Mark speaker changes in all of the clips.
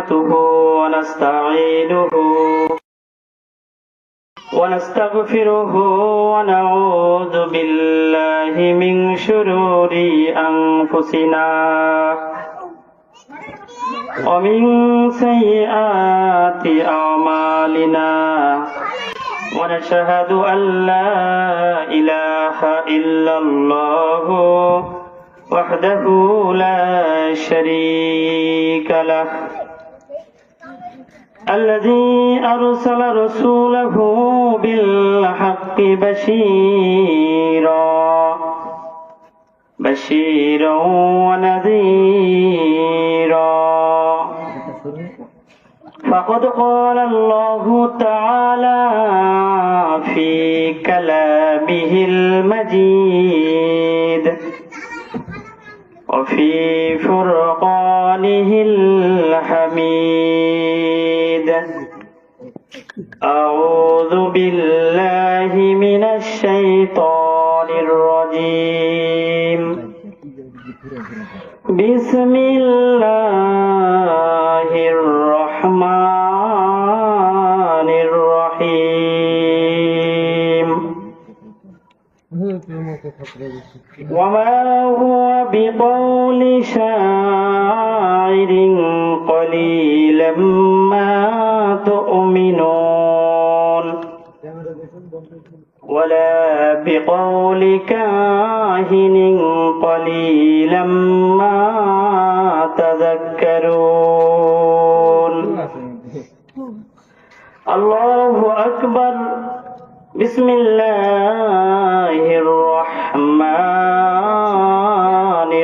Speaker 1: نحمده ونستعينه ونستغفره ونعوذ بالله من شرور أنفسنا ومن سيئات أعمالنا ونشهد أن لا إله إلا الله وحده لا شريك له الذي أرسل رسوله بالحق بشيرا ونذيرا فقد قال الله تعالى في كلامه المجيد وفي فرقانه الحميد أعوذ بالله من الشيطان الرجيم بسم الله الرحمن الرحيم وما هو بقول شاعر قليلا ما تؤمنون ولا بقول كاهن قليلا ما تذكرون الله أكبر بسم الله الرحمن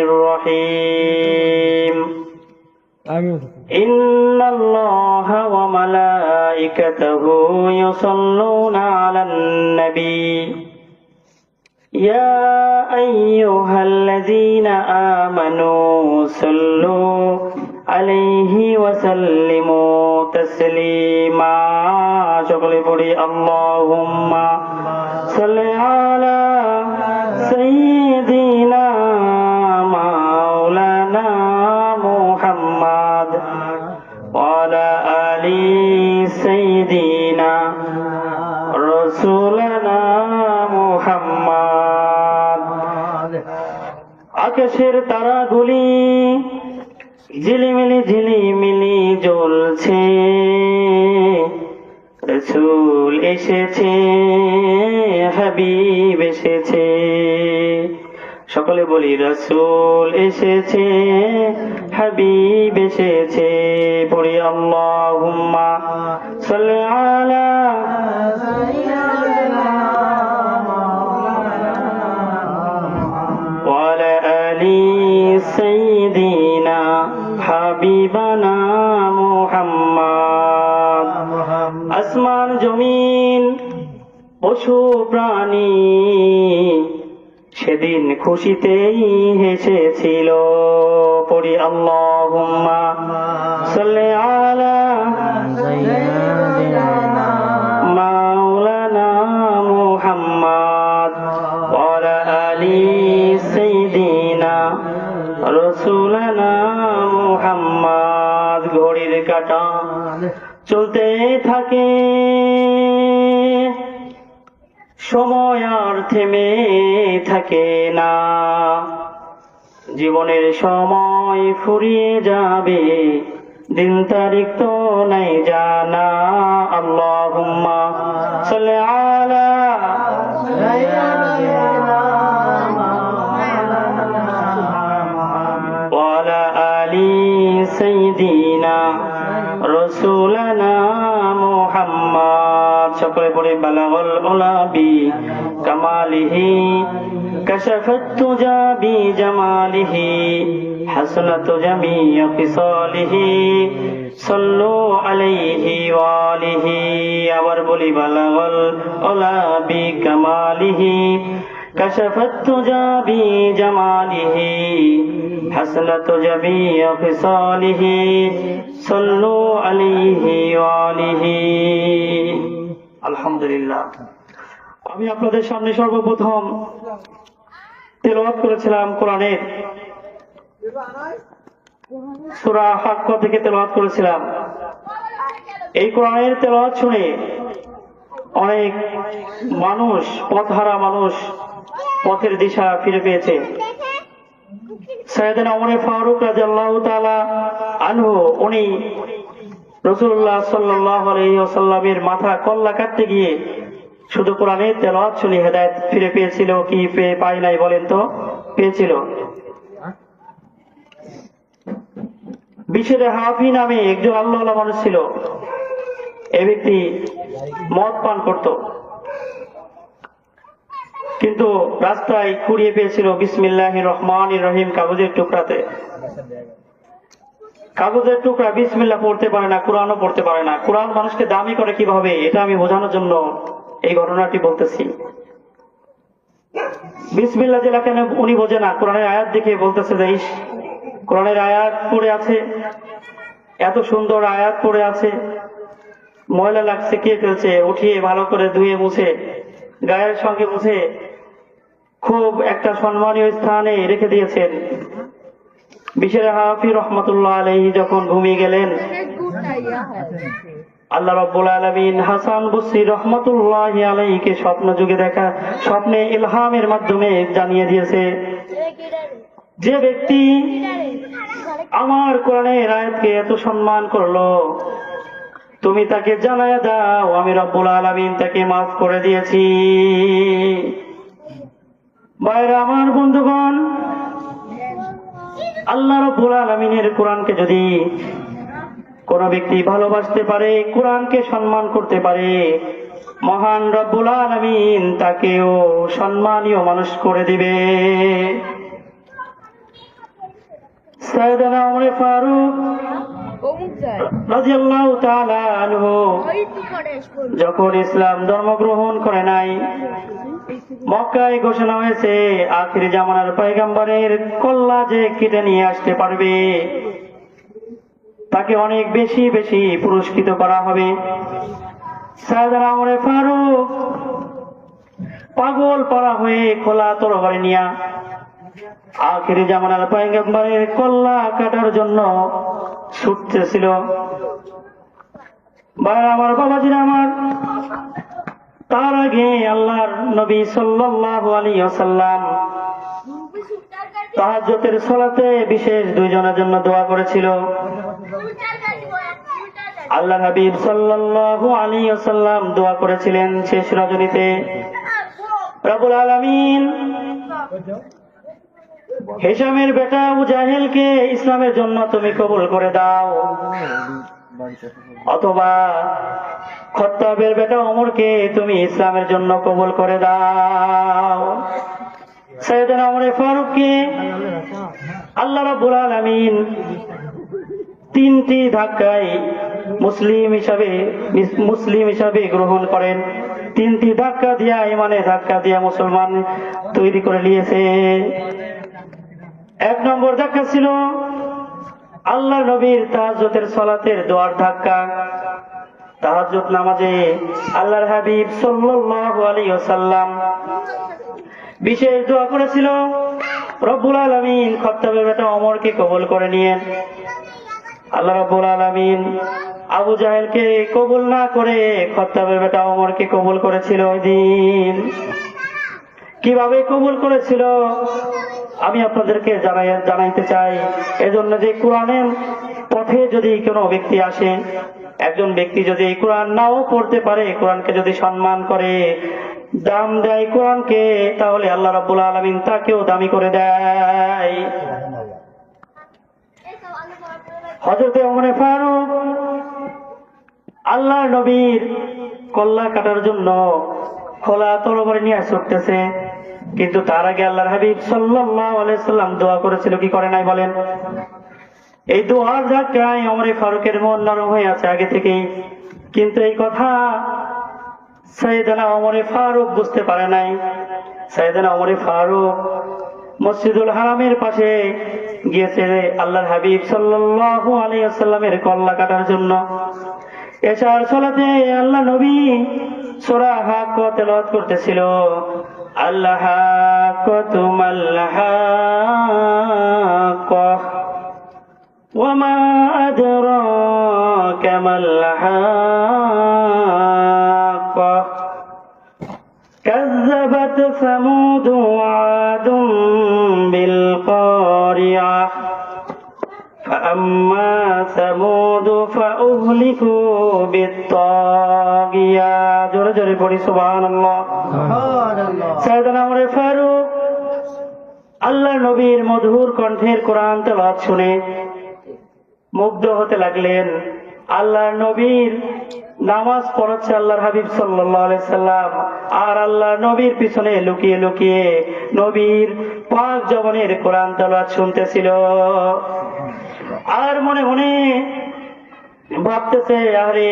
Speaker 1: الرحيم إن الله وملائكته يصلون على النبي يا أيها الذين آمنوا صلوا عليه وسلموا تسليما شكرا بوري اللهم صل على سيدنا مولانا محمد وعلى آل سيدنا رسولنا محمد আকাশের তারাগুলি ঝিলিমিলি ঝিলিমিলি জ্বলছে রাসূল এসেছে হাবিব এসেছে সকলে বলি রাসূল এসেছে হাবিব এসেছে পড়ি আল্লাহুম্মা সাল্লি আলা সাইয়্যিদিনা ওয়া আলা আলি সাইয়্যিদিনা হাবিবানা মুহাম্মদ আসমান জমিন পশু প্রাণী সেদিন খুশিতেই হেসেছিল পড়ি আল্লাহুম্মা সাল্লি আলা সাইয়্যিদিনা মাওলানা মুহাম্মদ ওয়া আলা আলি সাইয়্যিদিনা রাসূলানা মুহাম্মদ ঘড়ির কাঁটা চলতে থাকে সময় আর থেমে থাকে না জীবনের সময় ফুরিয়ে যাবে দিন তারিখ তো নাই জানা আল্লাহুম্মা সাল্লি আলা সাইয়্যিদিনা ওয়া আলা আলি সাইয়্যিদিনা রাসূলানা মুহাম্মদ সকলে পড়ে বালাগল উলা বি কামালিহি কাশাফাত তুজা বি জামালিহি হাসনাত জামিউ খিসালিহি সাল্লু আলাইহি ওয়া আলিহি আবার বলি বালাগল উলা বি কামালিহি কাশাফাত তুজা বি জামালিহি হাসনাত জামিউ খিসালিহি সাল্লু আলাইহি ওয়া আলিহি আলহামদুলিল্লাহ আমি আপনাদের সামনে সর্বপ্রথম তেলাওয়াত করেছিলাম কোরআনের সূরা হাক্ক থেকে তেলাওয়াত করেছিলাম। এই কোরআনের তেলাওয়াত শুনে অনেক মানুষ, পথহারা মানুষ পথের দিশা ফিরে পেয়েছে। সাইয়েদনা ওমর ফারুক রাদিয়াল্লাহু তাআলা আনহু, উনি রাসূলুল্লাহ সাল্লাল্লাহু আলাইহি ওয়াসাল্লামের মাথা কল্লা কাটতে গিয়ে শুধু কোরআনের তেলাওয়াত শুনে হেদায়েত ফিরে পেয়েছিল কি পায় নাই বলেন তো? পেয়েছিল। বিশের হাফি নামে একজন আল্লাহওয়ালা মানুষ ছিল। এই ব্যক্তি মদ পান করত, কিন্তু রাস্তায় কুড়িয়ে পেয়েছিল বিসমিল্লাহির রহমানির রহিম কাগজের টুকরাতে। কাগজের টুকরা বিসমিল্লাহ পড়তে পারে না, কোরআনও পড়তে পারে না। কোরআন মানুষকে দামি করে কিভাবে, এটা আমি বোঝানোর জন্য এই ঘটনাটি বলতেছি। বিসমিল্লাহ যে লেখেন উনি বোঝে না, কোরআনের আয়াত দেখে বলতেছে যে ইস, কোরআনের আয়াত পড়ে আছে, এত সুন্দর আয়াত পড়ে আছে, ময়লা লাগছে, কে ফেলছে? উঠিয়ে ভালো করে ধুয়ে মুছে গায়ের সঙ্গে মুছে খুব একটা সম্মানীয় স্থানে রেখে দিয়েছেন। বিশের হাফি রহমতুল্লাহ আলাইহি যখন ঘুমিয়ে গেলেন, আল্লাহ রাব্বুল আলামিন হাসান বসরি রহমতুল্লাহি আলাইহিকে স্বপ্ন যুগে দেখা, স্বপ্নে ইলহামের মাধ্যমে জানিয়ে দিয়েছে, যে ব্যক্তি আমার কোরআনের আয়াতকে এত সম্মান করলো, তুমি তাকে জানায়া দাও আমি রব্বুল আলামিন তাকে মাফ করে দিয়েছি। ভাইরা আমার, বন্ধুগণ, আল্লাহ রব্বুল আলামিনের কোরআনকে যদি কোন ব্যক্তি ভালোবাসতে পারে, কোরআনকে সম্মান করতে পারে, মহান রব্বুল আলামিন তাকেও সম্মানীয় মানুষ করে দিবে। সাইয়েদনা ওমর ফারুক রাদিয়াল্লাহু তাআলা আনহু যখন ইসলাম ধর্ম গ্রহণ করে নাই, মক্কায় ঘোষণা হয়েছে আখির জামানার পয়গম্বরের কল্লা যে কেটে নিয়ে আসতে পারবে তাকে অনেক বেশি বেশি পুরস্কৃত করা হবে। সাইয়েদনা ওমর ফারুক পাগল পারা হয়ে খোলা তরবারি নিয়া আখির জামানার পয়গম্বরের কল্লা কাটার জন্য ছুটতেছিল। ভাই আমার, বাবাজিরা আমার, তার আগে আল্লাহর নবী সাল্লাল্লাহু আলাইহি ওয়াসাল্লাম তাহাজ্জুদের সালাতে বিশেষ দুইজনের জন্য দোয়া করেছিল। আল্লাহর হাবিব সাল্লাল্লাহু আলাইহি ওয়াসাল্লাম দোয়া করেছিলেন শেষ রজনীতে, রব্বুল আলামিন হিশামের বেটা আবু জাহেলকে ইসলামের জন্য তুমি কবুল করে দাও, অথবা খত্তাবের বেটা ওমরকে তুমি ইসলামের জন্য কবুল করে দাও। সাইয়েদনা ওমর ফারুককে আল্লাহ রাব্বুল আলামিন তিনটি ধাক্কায় মুসলিম হিসাবে গ্রহণ করেন। তিনটি ধাক্কা দিয়া, ইমানে ধাক্কা দিয়া মুসলমান তৈরি করে নিয়েছে। এক নম্বর ধাক্কা ছিল আল্লাহ নবীর তাহাজ্জুদের সালাতের দোয়ার ধাক্কা। তাহাজ্জুদ নামাজে আল্লাহর হাবিব সাল্লাল্লাহু আলাইহি ওয়াসাল্লাম বিশেষ দোয়া করেছিল, রব্বুল আলামিন খত্তাবের বেটা ওমরকে কবুল করে নিয়েন। আল্লাহ রাব্বুল আলামিন আবু জাহেলকে কবুল না করে খত্তাবের বেটা ওমরকে কবুল করেছিল। ওই দিন কিভাবে কবুল করেছিল আমি আপনাদেরকে জানাইতে চাই। এজন্য যে কোরআনের পথে যদি কোনো ব্যক্তি আসে, একজন ব্যক্তি যদি এই কোরআন নাও পড়তে পারে, কোরআনকে যদি সম্মান করে, দাম দেয় কোরআনকে, তাহলে আল্লাহ রাব্বুল আলামিন তাকেও দামি করে দেয়। হযরতে ওমর ফারুক আল্লাহর নবীর কল্লা কাটার জন্য খোলা তরবারি নিয়ে ছুটতেছে, কিন্তু তার আগে আল্লাহর হাবিব সাল্লাল্লাহু আলাইহি সাল্লাম দোয়া করেছিল, কি করে নাই বলেন? এই দোয়ার ধাক্কায় ওমর ফারুকের মন নরম হয়ে আছে আগে থেকেই, কিন্তু এই কথা সাইয়েদনা ওমর ফারুক বুঝতে পারে নাই। সাইয়েদনা ওমর ফারুক মসজিদুল হারামের পাশে গিয়েছে আল্লাহর হাবিব সাল্লাল্লাহু আলাইহি ওয়াসাল্লামের কল্লা কাটার জন্য। এশার সালাতে আল্লাহ নবী সূরা হাক্ক তেলাওয়াত করতেছিল, আল্লাহ হাক্ক তুমাল হাক্ক وما أدراك ما الحاقة كذبت ثمود وعاد بالقارعة فأما ثمود فأهلكوا بالطاغية জোরে জোরে পড়ি সুবহানাল্লাহ। সাইয়েদনা ওমর ফারুক আল্লাহর নবীর মধুর কণ্ঠের কোরআন তেলাওয়াত শুনে মুগ্ধ হতে লাগলেন। আল্লাহর নবীর নামাজ পড়াচ্ছে আল্লাহর হাবিব সাল্লাল্লাহু আলাইহি সাল্লাম, আর আল্লাহর নবীর পিছনে লুকিয়ে লুকিয়ে নবীর পাক জবানের কোরআন তেলাওয়াত শুনতেছিল। আর মনে মনে ভাবতেছে, আরে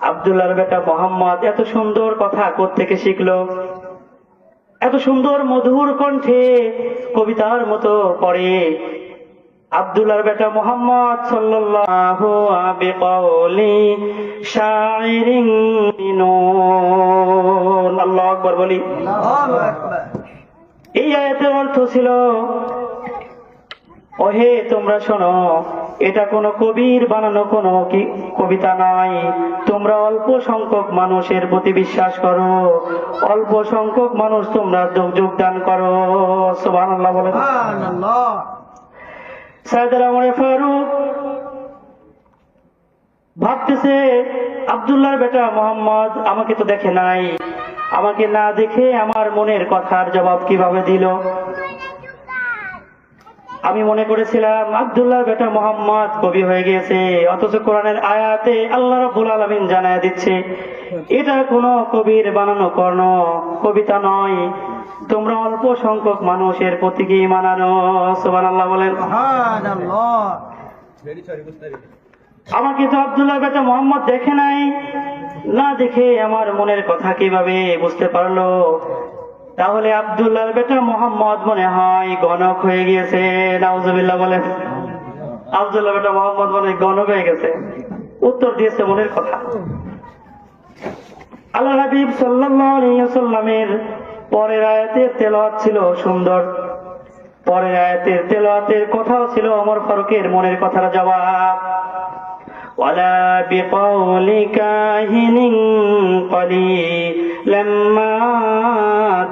Speaker 1: আব্দুল্লাহর বেটা মোহাম্মদ এত সুন্দর কথা কোত্থেকে শিখলো, এত সুন্দর মধুর কণ্ঠে কবিতার মতো পড়ে। আব্দুল্লাহর বেটা মোহাম্মদ সাল্লাল্লাহু বিকৌলি শাইরিন নুন। আল্লাহু আকবার বলি। এই আয়াতের অর্থ ছিল, ওহে তোমরা শোনো, এটা কোনো কবির বানানো কোনো কবিতা নয়। তোমরা অল্প সংখ্যক মানুষের প্রতি বিশ্বাস করো, অল্প সংখ্যক মানুষ তোমরা যোগদান করো। সুবহানাল্লাহ বলেন। সাইয়েদনা ওমর ফারুক ভাবতেছে, আব্দুল্লাহর বেটা মোহাম্মদ আমাকে তো দেখে নাই, আমাকে না দেখে আমার মনের কথার জবাব কিভাবে দিল। আমি মনে করেছিলাম আব্দুল্লাহর বেটা মোহাম্মদ কবি হয়ে গিয়েছে, অথচ কোরআনের আয়াতে আল্লাহ রাব্বুল আলামিন জানায় দিচ্ছে এটা কোনো কবির বানানো কোনো কবিতা নয়, তোমরা অল্প সংখ্যক মানুষের প্রতি কি মানানো। সুবহানাল্লাহ বলেন। আমাকে তো আব্দুল্লাহর বেটা মোহাম্মদ দেখে নাই, না দেখে আমার মনের কথা কিভাবে বুঝতে পারলো? তাহলে আব্দুল্লাহর বেটা মোহাম্মদ মনে হয় গণক হয়ে গিয়েছে। নাউজুবিল্লাহ বলেন। আব্দুল্লাহর বেটা মোহাম্মদ মনে হয় গণক হয়ে গেছে। উত্তর দিয়েছে মনের কথা। আল্লাহ হাবিব সাল্লাল্লাহু আলাইহি ওয়াসাল্লামের পরের আয়াতের তেলাওয়াত ছিল সুন্দর। পরের আয়াতের তেলাওয়াতের কথাও ছিল ওমর ফারুকের মনের কথার জবাব। ওয়ালা বিকাউলি কাহিনিন কলিলাম মা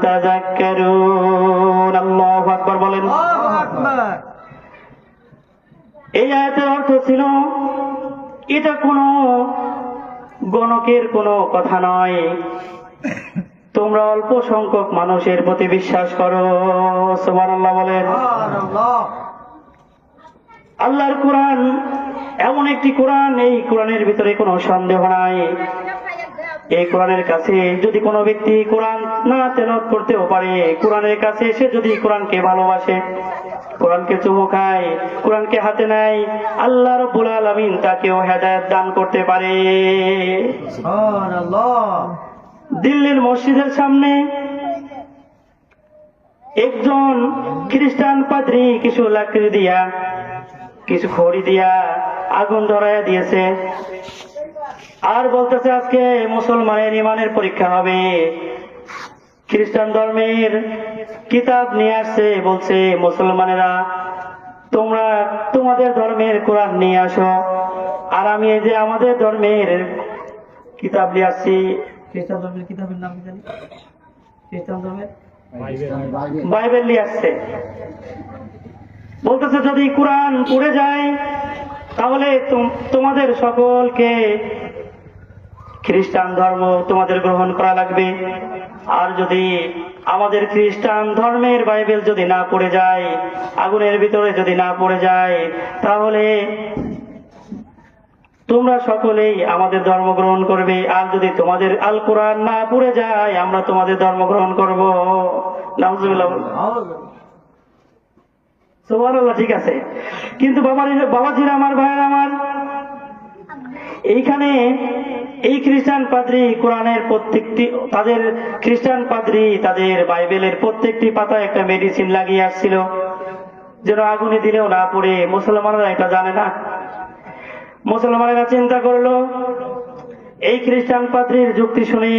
Speaker 1: তাযাক্কারুন। আল্লাহু আকবার বলেন। এই আয়াতের অর্থ ছিল, এটা কোনো গণকের কোনো কথা নয়, তোমরা অল্প সংখ্যক মানুষের প্রতি বিশ্বাস করো। সুবহানাল্লাহ বলেন। আল্লাহর কোরআন এমন একটি কোরআন, এই কোরআনের ভিতরে কোনো সন্দেহ নাই। এই কোরআনের কাছে যদি কোনো ব্যক্তি কোরআন না তেলাওয়াত করতেও পারে, কোরআনের কাছে এসে যদি কোরআনকে ভালোবাসে, কোরআনকে চুমু খায়, কোরআনকে হাতে নেয়, আল্লাহ রাব্বুল আলামিন তাকেও হেদায়েত দান করতে পারে। সুবহানাল্লাহ। দিল্লির মসজিদের সামনে একজন খ্রিস্টান পাদ্রী কিছু লাকড়ি দিয়া, কিছু খড়ি দিয়া আগুন ধরাইয়া দিয়েছে, আর বলতেছে আজকে মুসলমানের ইমানের পরীক্ষা হবে। খ্রিস্টান ধর্মের কিতাব নিয়ে আসছে, বলছে মুসলমানেরা তোমরা তোমাদের ধর্মের কোরআন নিয়ে আসো, আর আমি এই যে আমাদের ধর্মের কিতাব নিয়ে আসছি। খ্রিস্টান ধর্মের কিতাবের নাম কি জানি? খ্রিস্টান ধর্মের বাইবেল নিয়ে আসছে। বলতেছে যদি কোরআন পড়ে যায় তাহলে তোমাদের সকলকে খ্রিস্টান ধর্ম তোমাদের গ্রহণ করা লাগবে, আর যদি আমাদের খ্রিস্টান ধর্মের বাইবেল যদি না পড়ে যায়, আগুনের ভিতরে যদি না পড়ে যায়, তাহলে তোমরা সকলেই আমাদের ধর্ম গ্রহণ করবে, আর যদি তোমাদের আল কোরআন না পড়ে যায় আমরা তোমাদের ধর্ম গ্রহণ করব। নাউজুবিল্লাহ। সুবহানাল্লাহ। ঠিক আছে, কিন্তু বাবাজিরা আমার, ভাইয়েরা আমার, এইখানে এই খ্রিস্টান পাদ্রী কোরআনের প্রত্যেকটি, তাদের খ্রিস্টান পাদ্রী তাদের বাইবেলের প্রত্যেকটি পাতায় একটা মেডিসিন লাগিয়ে আসছিল, যেন আগুনে দিলেও না পড়ে। মুসলমানরা এটা জানে না। মুসলমানেরা চিন্তা করলো এই খ্রিস্টান পাদ্রীর যুক্তি শুনে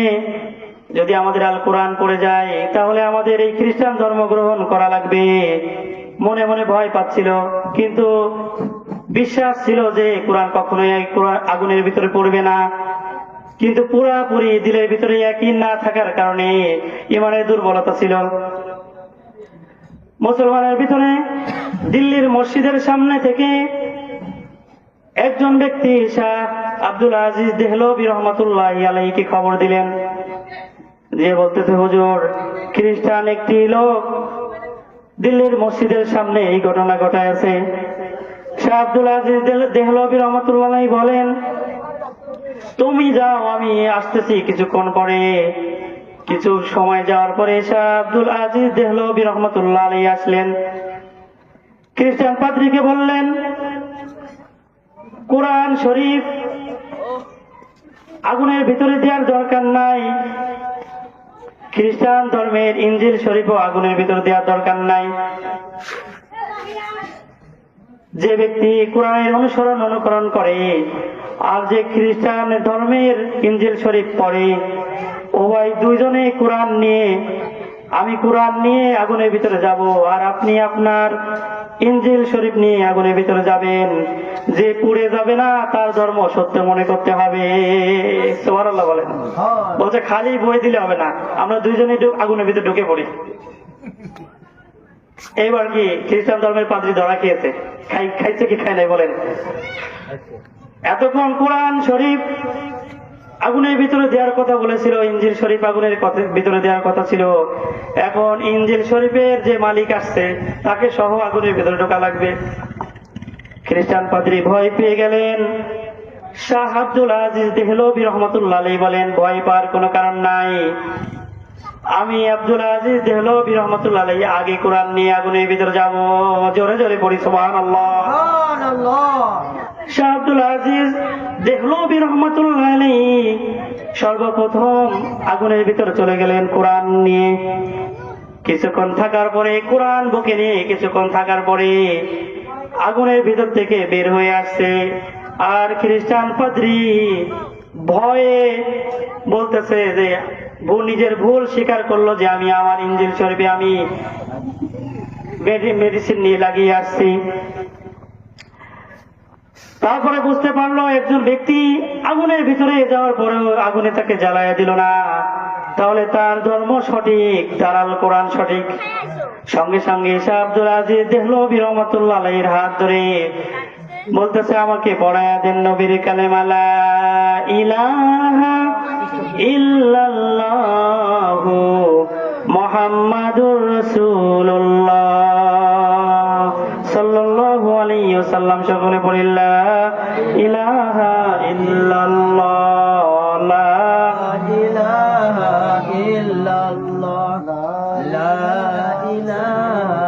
Speaker 1: যদি আমাদের আল কোরআন পড়ে যায় তাহলে আমাদের এই খ্রিস্টান ধর্ম গ্রহণ করা লাগবে। মনে মনে ভয় পাচ্ছিল, কিন্তু বিশ্বাস ছিল যে কোরআন কখনোই আগুনের ভিতরে পড়বে না, কিন্তু পুরাপুরি দিলের ভিতরে ইয়াকিন না থাকার কারণে ইমানের দুর্বলতা ছিল। মুসলমানের ভিতরে দিল্লির মসজিদের সামনে থেকে একজন ব্যক্তি শাহ আব্দুল আজিজ দেহলভী রহমতুল্লাহি আলাইহিকে খবর দিলেন, যে বলতেছে, হুজুর, খ্রিস্টান একটি লোক দিল্লির মসজিদের সামনে এই ঘটনা ঘটাইছে। শাহ আব্দুল আজিজ দেহলভী রহমতুল্লাহ আলাইহি বলেন, তুমি যাও, আমি আসতেছি কিছুক্ষণ পরে। কিছু সময় যাওয়ার পরে শাহ আব্দুল আজিজ দেহলভী রহমতুল্লাহ আলাইহি আসলেন। খ্রিস্টান পাদ্রীকে বললেন, কোরআন শরীফ আগুনের ভিতরে দেওয়ার দরকার নাই, খ্রিস্টান ধর্মের ইনজিল শরীফও আগুনের ভিতরে দেওয়ার দরকার নাই। যে ব্যক্তি কোরআনের অনুকরণ করে আর যে খ্রিস্টান ধর্মের ইনজিল শরীফ পড়ে, উভয় দুইজনে কোরআন নিয়ে, আমি কোরআন নিয়ে আগুনের ভিতরে যাব, আর আপনি আপনার ইনজিল শরীফ নিয়ে আগুনের ভিতরে যাবেন। যে পুড়ে যাবে না তার ধর্ম সত্য মনে করতে হবে। সুবহানাল্লাহ বলেন। বলছে খালি বই দিলে হবে না, আমরা দুইজনে আগুনের ভিতরে ঢুকে পড়ি। এইবার কি খ্রিস্টান ধর্মের পাদ্রী ধরা খেয়েছে? খাইছে কি খায় নাই বলেন? এতক্ষণ কোরআন শরীফ আগুনের ভিতরে দেওয়ার কথা বলেছিল, ইনজিল শরীফ আগুনের ভিতরে দেওয়ার কথা ছিল। এখন ইনজিল শরীফের যে মালিক আসছে তাকে সহ আগুনের ভিতরে ঢোকা লাগবে। খ্রিস্টান পাদ্রী ভয় পেয়ে গেলেন। শাহ আব্দুল আজিজ দেহলভী রহমতুল্লাহ আলাইহি বলেন, ভয় পাওয়ার কোনো কারণ নাই, আমি আব্দুল আজিজ দেহলভী রহমতুল্লাহ আলাইহি আগে কোরআন নিয়ে আগুনের ভিতরে যাব। জোরে জোরে পড়ি সুবহানাল্লাহ। শাহ আব্দুল আজিজ দেহলভী রহমতুল্লাহ আলাইহি সর্বপ্রথম আগুনের ভিতরে চলে গেলেন কোরআন নিয়ে। কিছুক্ষণ থাকার পরে কোরআন বুকে নিয়ে কিছুক্ষণ থাকার পরে আগুনের ভিতর থেকে বের হয়ে আসছে। আর খ্রিস্টান পাদ্রী ভয়ে বলতেছে যে নিজের ভুল স্বীকার করলো, যে আমি আমার ইনজিল শরীফে আমি মেডিসিন নিয়ে লাগিয়ে আসছি। তারপরে বুঝতে পারলো একজন ব্যক্তি আগুনের ভিতরে যাওয়ার পরেও আগুনে তাকে জ্বালাইয়া দিল না, তাহলে তার ধর্ম সঠিক, দাঁড়াল কোরআন সঠিক। সঙ্গে সঙ্গে শাহ আব্দুল আজিজ দেহলভী রহমতুল্লাহ আলাইহির হাত ধরে বলতেছে, আমাকে পড়ায়া দেন নবীর কালেমা লা ইলাহা ইল্লাল্লাহু মুহাম্মাদুর রাসূলুল্লাহ সাল্লাল্লাহু আলাইহি ওয়াসাল্লাম। সকলে পড়ি লা ইলাহা ইল্লাল্লাহ, লা ইলাহা ইল্লাল্লাহ, লা ইলাহা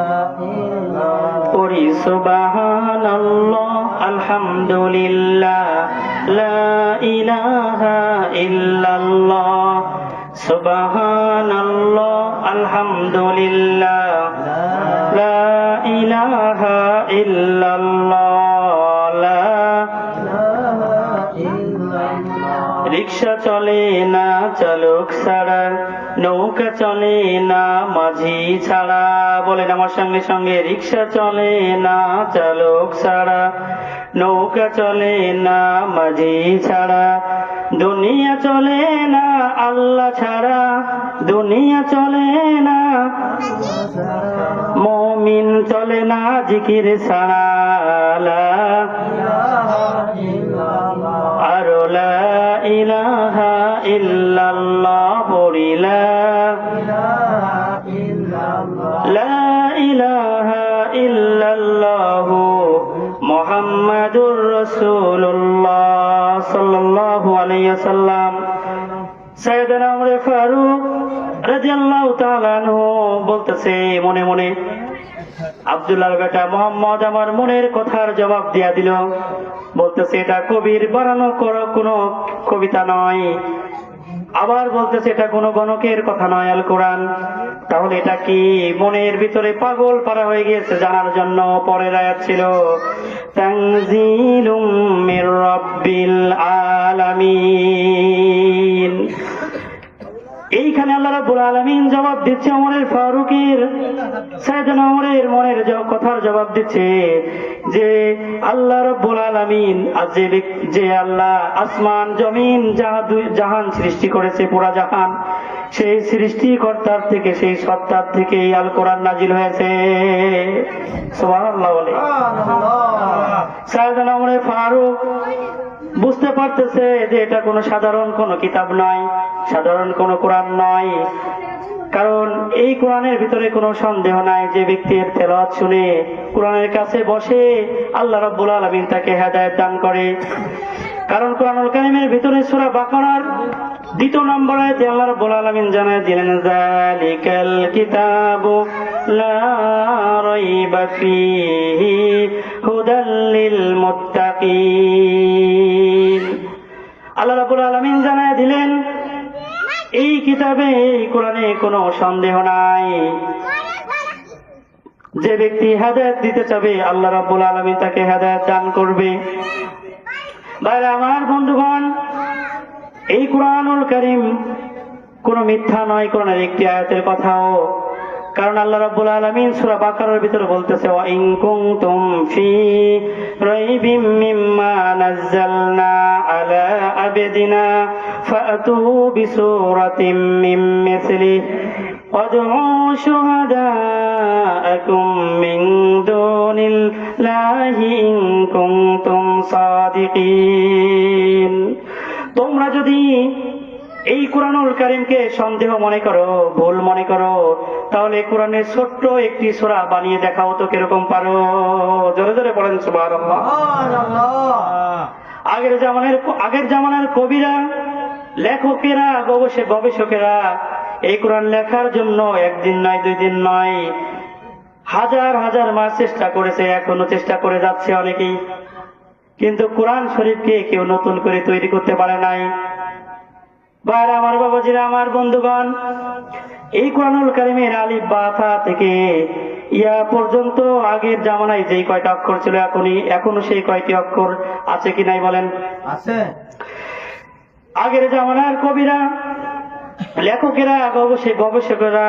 Speaker 1: ইল্লাল্লাহ। পড়ি সুবহানাল্লাহ, আলহামদুলিল্লাহ, লা ইলাহা ইল্লাল্লাহ, সুবহানাল্লাহ, আলহামদুলিল্লাহ, লা ইলাহা ইল্লাল্লাহ, লা ইলাহা ইল্লাল্লাহ। রিকশা চলে না চালক ছাড়া, নৌকা চলে না মাঝি ছাড়া। বলেন আমার সঙ্গে সঙ্গে, রিকশা চলে না চালক ছাড়া, নৌকা চলে না মাঝি ছাড়া, দুনিয়া চলে না আল্লাহ ছাড়া, দুনিয়া চলে না, মুমিন চলে না জিকির ছাড়া, লা আর লা ইলাহা ইল্লাল্লাহ, পড়ি লা ইলাহা ইল্লাল্লাহু মুহাম্মাদুর রাসূলুল্লাহ সাল্লাল্লাহু আলাইহি ওয়াসাল্লাম। সাইয়েদনা ওমর ফারুক রাদিয়াল্লাহু তাআলা আনহু বলতেছে মনে মনে, আব্দুল্লাহর বেটা মোহাম্মদ আমার মনের কথার জবাব দিয়া দিল। বলতেছে এটা কবির বানানো কোনো কবিতা নয়, আবার বলতেছে এটা কোনো গণকের কথা নয়, আল কোরআন। তাহলে এটা কি? মনের ভিতরে পাগল পারা হয়ে গিয়েছে জানার জন্য। পরের আয়াত ছিল তানজিলুম মির রাব্বিল আলামিন। এইখানে আল্লাহ রব্বুল আলামিন জবাব দিচ্ছে ওমরের ফারুকের, সাইয়েদনা ওমরের মনের কথার জবাব দিচ্ছে যে আল্লাহ রব্বুল আলামিন যে আল্লাহ আসমান জমিন জাহান সৃষ্টি করেছে, পুরা জাহান, সেই সৃষ্টিকর্তার থেকে, সেই সত্তার থেকে এই আল কোরআন নাজিল হয়েছে। সুবহানাল্লাহ বলে। সাইয়েদনা ওমর ফারুক বুঝতে পারতেছে যে এটা কোনো সাধারণ কোনো কিতাব নয়, সাধারণ কোনো কোরআন নয়, কারণ এই কোরআনের ভিতরে কোনো সন্দেহ নাই যে ব্যক্তির তেলাওয়াত শুনে কোরআনের কাছে বসে আল্লাহ রাব্বুল আলামিন তাকে হেদায়েত দান করে। কারণ কোরআনুল কারীমের ভিতরে সূরা বাকারার 2 নম্বর আয়াতে আল্লাহ রাব্বুল আলামিন জানায় দিলেন, যালিকাল কিতাবু লা রাইবা ফীহি হুদাল লিল মুত্তাকিন। আল্লাহ রাব্বুল আলামিন জানায় দিলেন এই কিতাবে, এই কোরআনে কোনো সন্দেহ নাই। যে ব্যক্তি হেদায়েত দিতে চাবে আল্লাহ রাব্বুল আলামিন তাকে হেদায়েত দান করবে। ভাইরা আমার, বন্ধুগণ, এই কোরআনুল কারীম কোনো মিথ্যা নয়, কোরআনের একটি আয়াতের কথাও। কারণ আল্লাহ রাব্বুল আলামিন সূরা বাকারার ভিতরে বলতেছে, ওয়া ইন কুনতুম ফি রাইবিম মিম্মা নাযালনা আলা আবদিনা ফাতু বিসূরাতিম মিন মিসলিহি ওয়াদউ শুহাদাআকুম মিন দুনিল্লাহি ইন কুনতুম সাদিকিন। তোমরা যদি এই কোরআনুল কারীমকে সন্দেহ মনে করো, ভুল মনে করো, তাহলে কোরআনের ছোট্ট একটি সূরা বানিয়ে দেখাও তো কিরকম পারো। জোরে জোরে বলেন সুবহানাল্লাহ। আগের জামানার কবিরা, লেখকেরা, গবেষকেরা এই কোরআন লেখার জন্য একদিন নয়, 2 দিন নয়, হাজার হাজার মাস চেষ্টা করেছে, এখনো চেষ্টা করে যাচ্ছে অনেকেই, কিন্তু কোরআন শরীফকে কেউ নতুন করে তৈরি করতে পারে নাই। ভাইরা আমার, বাবাজিরা আমার, বন্ধুগণ, এই কোরআনুল কারীমের আলিফ বা তা থেকে ইয়া পর্যন্ত আগের জামানায় যেই কয়টা অক্ষর ছিল এখনো সেই কয়টি অক্ষর আছে কি নাই বলেন? আছে। আগের জামানার কবিরা, লেখকেরা, গবেষকেরা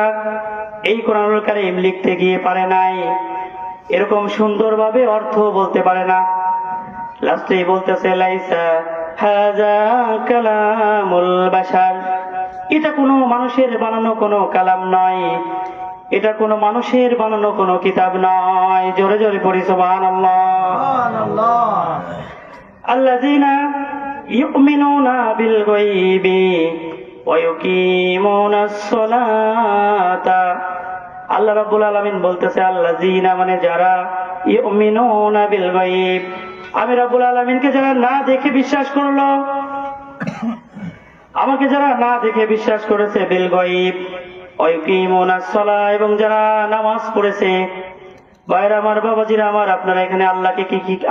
Speaker 1: এই কোরআনুল কারীম লিখতে গিয়ে পারে নাই, এরকম সুন্দরভাবে অর্থ বলতে পারে না। লাস্টে বলতেছে, লাইসা হাযা কালামুল বাশার, এটা কোনো মানুষের বানানো কোনো কালাম নয়, এটা কোনো মানুষের বানানো কোনো কিতাব নয়। জোরে জোরে পড়ি সুবহানাল্লাহ। আল্লাযীনা ইউমিনুনা বিল গায়বি ওয়া ইউকিমুনাস সালাতা। আল্লাহ রাব্বুল আলামিন বলতেছে আল্লাযীনা মানে যারা, ইউমিনুনা বিল গায়ব, আমি রাব্বুল আলামিনকে যারা না দেখে বিশ্বাস করলো, আমাকে যারা না দেখে বিশ্বাস করেছে, বিল গায়ব ওয়া ইউকিমুনাস সালাহ, এবং যারা নামাজ পড়েছে। ভাইরা আমার, বাবাজিরা আমার, আপনারা এখানে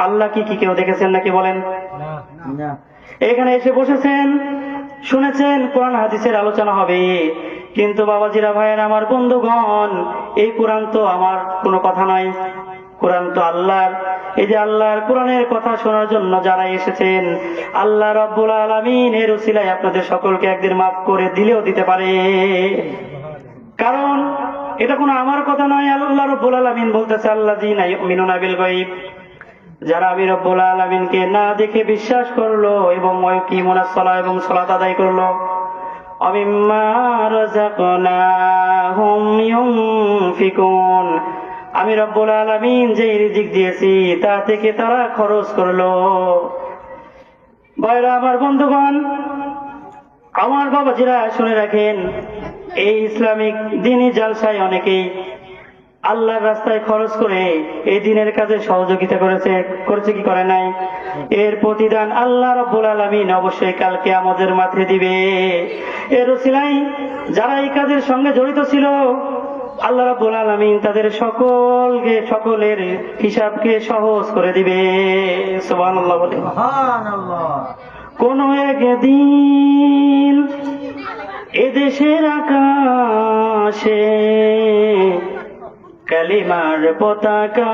Speaker 1: আল্লাহ কি কেউ দেখেছেন নাকি বলেন? না। এখানে এসে বসেছেন, শুনেছেন কোরআন হাদিসের আলোচনা হবে, কিন্তু বাবাজিরা, ভাইয়েরা আমার, বন্ধুগণ, এই কোরআন তো আমার কোনো কথা নয়, কোরআন তো আল্লাহর। এই যে আল্লাহর কোরআনের কথা শোনার জন্য যারা এসেছেন, আল্লাহ রাব্বুল আলামিন এর উসিলায় আপনাদের সকলকে একদিন মাফ করে দিলেও দিতে পারে, কারণ এটা কোনো আমার কথা নয়। আল্লাহ রাব্বুল আলামিন বলতেছে, আল্লাযীনা ইউমিনুনা বিল গায়ব, যারা আমি রাব্বুল আলামিনকে না দেখে বিশ্বাস করলো এবং ওয়াকিমুনাস সালাহ এবং সালাত আদায় করলো, আমিম্মা রাযাকনাহুম ইউনফিকুন, আমি রব্বুল আলামিন যে রিজিক দিয়েছি তা থেকে তারা খরচ করলো। ভাইরা আমার, বন্ধুগণ আমার, বাবাজিরা শুনে রাখেন, এই ইসলামিক দ্বীনি জালসায় অনেকেই আল্লাহর রাস্তায় খরচ করে এই দ্বীনের কাজে সহযোগিতা করেছে কি করে নাই? এর প্রতিদান আল্লাহ রাব্বুল আলামিন অবশ্যই কাল কিয়ামতের মাঠে দিবে। এর উসিলায় যারা এই কাজের সঙ্গে জড়িত ছিল, আল্লাহ রাব্বুল আলামিন তাদের সকলের হিসাবকে সহজ করে দিবে। সুবহানাল্লাহ বলে। সুবহানাল্লাহ। কোন একদিন এদেশের আকাশে কালিমার পতাকা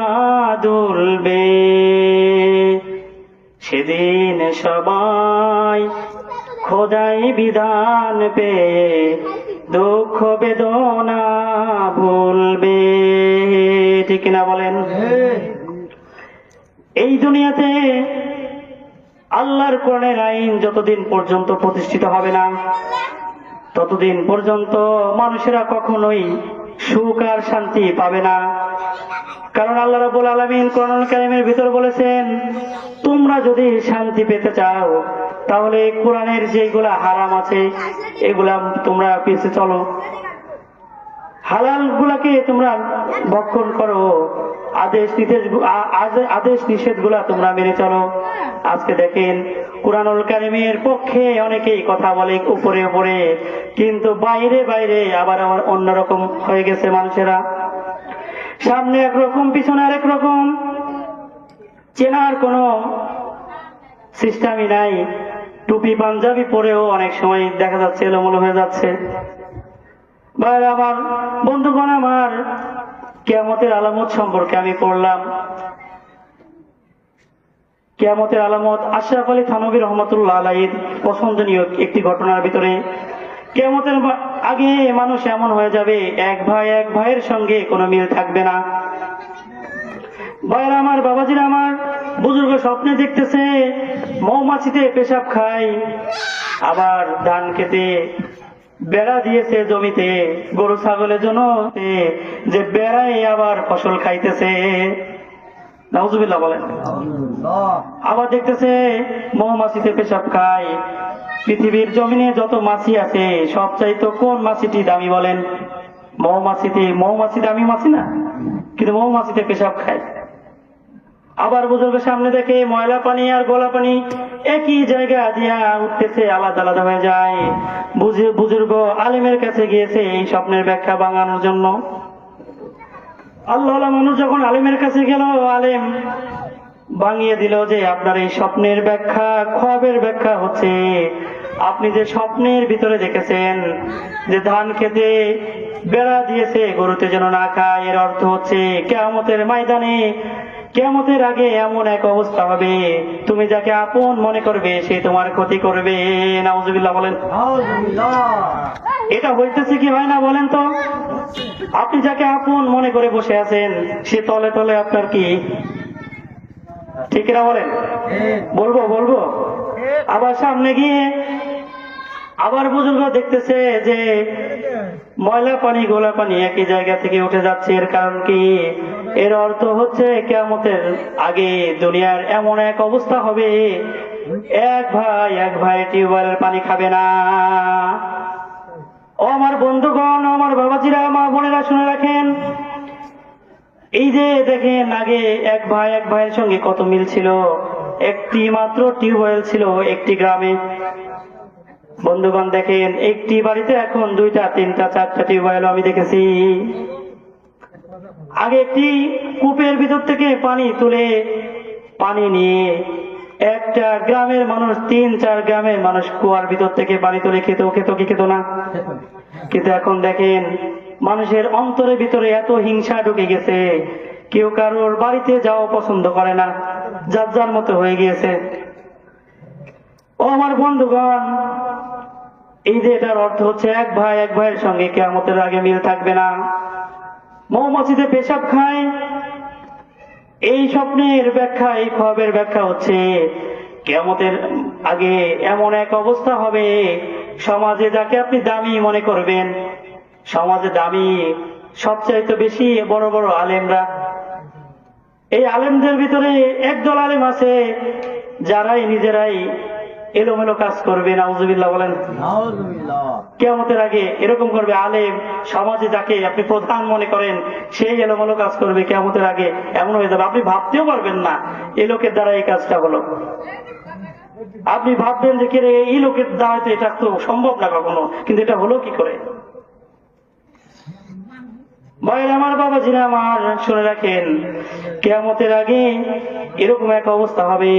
Speaker 1: দুলবে, সেদিন সবাই খোদাই বিধান পেয়ে দুঃখ বেদনা ভুলবে, ঠিক কিনা বলেন? এই দুনিয়াতে আল্লাহর কোরআনের আইন যতদিন পর্যন্ত প্রতিষ্ঠিত হবে না, ততদিন পর্যন্ত মানুষেরা কখনোই সুখ আর শান্তি পাবে না। কারণ আল্লাহ রাব্বুল আলামিন কোরআনুল কারীমের ভিতর বলেছেন, তোমরা যদি শান্তি পেতে চাও তাহলে কোরআনের যেগুলা হারাম আছে এগুলা তোমরা পিছে চলো, হালাল গুলাকে তোমরা ভক্ষণ করো, আদেশ নিষেধ গুলা তোমরা মেনে চলো। আজকে দেখেন কুরআনুল কারীমের পক্ষে অনেকেই কথা বলে উপরে উপরে, কিন্তু বাইরে বাইরে আবার অন্যরকম হয়ে গেছে মানুষেরা। সামনে একরকম পিছনে আরেক রকম, চেনার কোনো সিস্টেমই নাই। টুপি পাঞ্জাবি পরেও অনেক সময় দেখা যাচ্ছে এলোমেলো হয়ে যাচ্ছে। ভাইরা আমার, বন্ধুগণ আমার, কিয়ামতের আলামত সম্পর্কে আমি পড়লাম। কিয়ামতের আলামত আশরাফ আলী থানভী রহমতুল্লাহ আলাইহির পছন্দনীয় একটি ঘটনার ভিতরে, কিয়ামতের আগে মানুষ এমন হয়ে যাবে, এক ভাইয়ের সঙ্গে কোনো মিল থাকবে না। ভাইরা আমার, বাবাজিরা আমার, বুজুর্গ স্বপ্নে দেখতেছে মৌমাছিতে পেশাব খায়, আবার ধান খেতে বেড়া দিয়েছে জমিতে গরু ছাগলের জন্য, যে বেড়াই আবার ফসল খাইতেছে। নাউজুবিল্লাহ বলেন। আবার দেখতেছে মৌমাছিতে পেশাব খায়। পৃথিবীর জমিনে যত মাছি আছে সবচাইতে কোন মাছিটি দামি বলেন? মৌমাছি দামি মাছি না, কিন্তু মৌমাছিতে পেশাব খায়। আবার বুজুর্গের সামনে দেখে ময়লা পানি আর গোলা পানি একই জায়গা দিয়া উঠতেছে, আলাদা আলাদা হয়ে যায়। বুজুর্গ আলেমের কাছে গিয়েছে এই স্বপ্নের ব্যাখ্যা বাঙানোর জন্য। আল্লাহ মানুষ যখন আলেমের কাছে গেল, আলেম ভাঙিয়ে দিল যে আপনার এই স্বপ্নের ব্যাখ্যা, খ্বাবের ব্যাখ্যা হচ্ছে আপনি যে স্বপ্নের ভিতরে দেখেছেন যে ধান খেতে বেড়া দিয়েছে গরুতে যেন না খায়, এর অর্থ হচ্ছে কিয়ামতের ময়দানে, কিয়ামতের আগে এমন এক অবস্থা হবে, তুমি যাকে আপন মনে করবে সে তোমার ক্ষতি করবে। নাউজুবিল্লাহ বলেন। এটা হইতেছে কি হয় না বলেন তো? আপনি যাকে আপন মনে করে বসে আছেন সে তলে তলে আপনার কি, ঠিক না বলেন? বলবো। আবার সামনে গিয়ে আবার বুজুর্গ দেখতেছে যে ময়লা পানি গোলা পানি একই জায়গা থেকে উঠে যাচ্ছে। এর কারণ কি? এর অর্থ হচ্ছে কিয়ামতের আগে দুনিয়ার এমন এক অবস্থা হবে, এক ভাই টিউবওয়েলের পানি খাবে না। ও আমার বন্ধুগণ, আমার বাবাজিরা, মা বোনেরা, শুনে রাখেন, এই যে দেখেন আগে এক ভাইয়ের সঙ্গে কত মিল ছিল। একটি মাত্র টিউবওয়েল ছিল একটি গ্রামে। বন্ধুগণ দেখেন, একটি বাড়িতে এখন 2টা 3টা 4টা টিউবওয়েল আমি দেখেছি। আগে একটি কূপের ভিতর থেকে পানি তুলে পানি নিয়ে একটা গ্রামের মানুষ, 3-4 গ্রামের মানুষ কুয়ার ভিতর থেকে পানি তুলে খেত কি খেত না? কিন্তু এখন দেখেন মানুষের অন্তরের ভিতরে এত হিংসা ঢুকে গেছে, কেউ কারোর বাড়িতে যাওয়া পছন্দ করে না, যার যার মতো হয়ে গিয়েছে। ও আমার বন্ধুগণ, এই যে এটার অর্থ হচ্ছে এক ভাইয়ের সঙ্গে কিয়ামতের আগে মিল থাকবে না। মৌমাছিতে পেশাব খায়, এই স্বপ্নের ব্যাখ্যা, এই খ্বাবের ব্যাখ্যা হচ্ছে কিয়ামতের আগে এমন এক অবস্থা হবে, সমাজে যাকে আপনি দামি মনে করবেন, সমাজে দামি সবচাইতে বেশি বড় বড় আলেমরা। এই আলেমদের ভিতরে একদল আলেম আছে যারাই নিজেরাই এলোমেলো কাজ করবে। নাউজুবিল্লাহ বলেন। কিয়ামতের আগে এরকম করবে, আলেম সমাজে যাকে আপনি প্রধান মনে করেন সেই এলোমেলো কাজ করবে। কিয়ামতের আগে এমন হয়ে যাবে আপনি ভাবতেও পারবেন না এই লোকের দ্বারা এই কাজটা হলো। আপনি ভাববেন যে কে এই লোকের দ্বারা তো এটা তো সম্ভব না কখনো, কিন্তু এটা হলো কি করে? ভাইরা আমার, বাবাজিরা আমার, শুনে রাখেন, কিয়ামতের আগে এরকম এক অবস্থা হবে।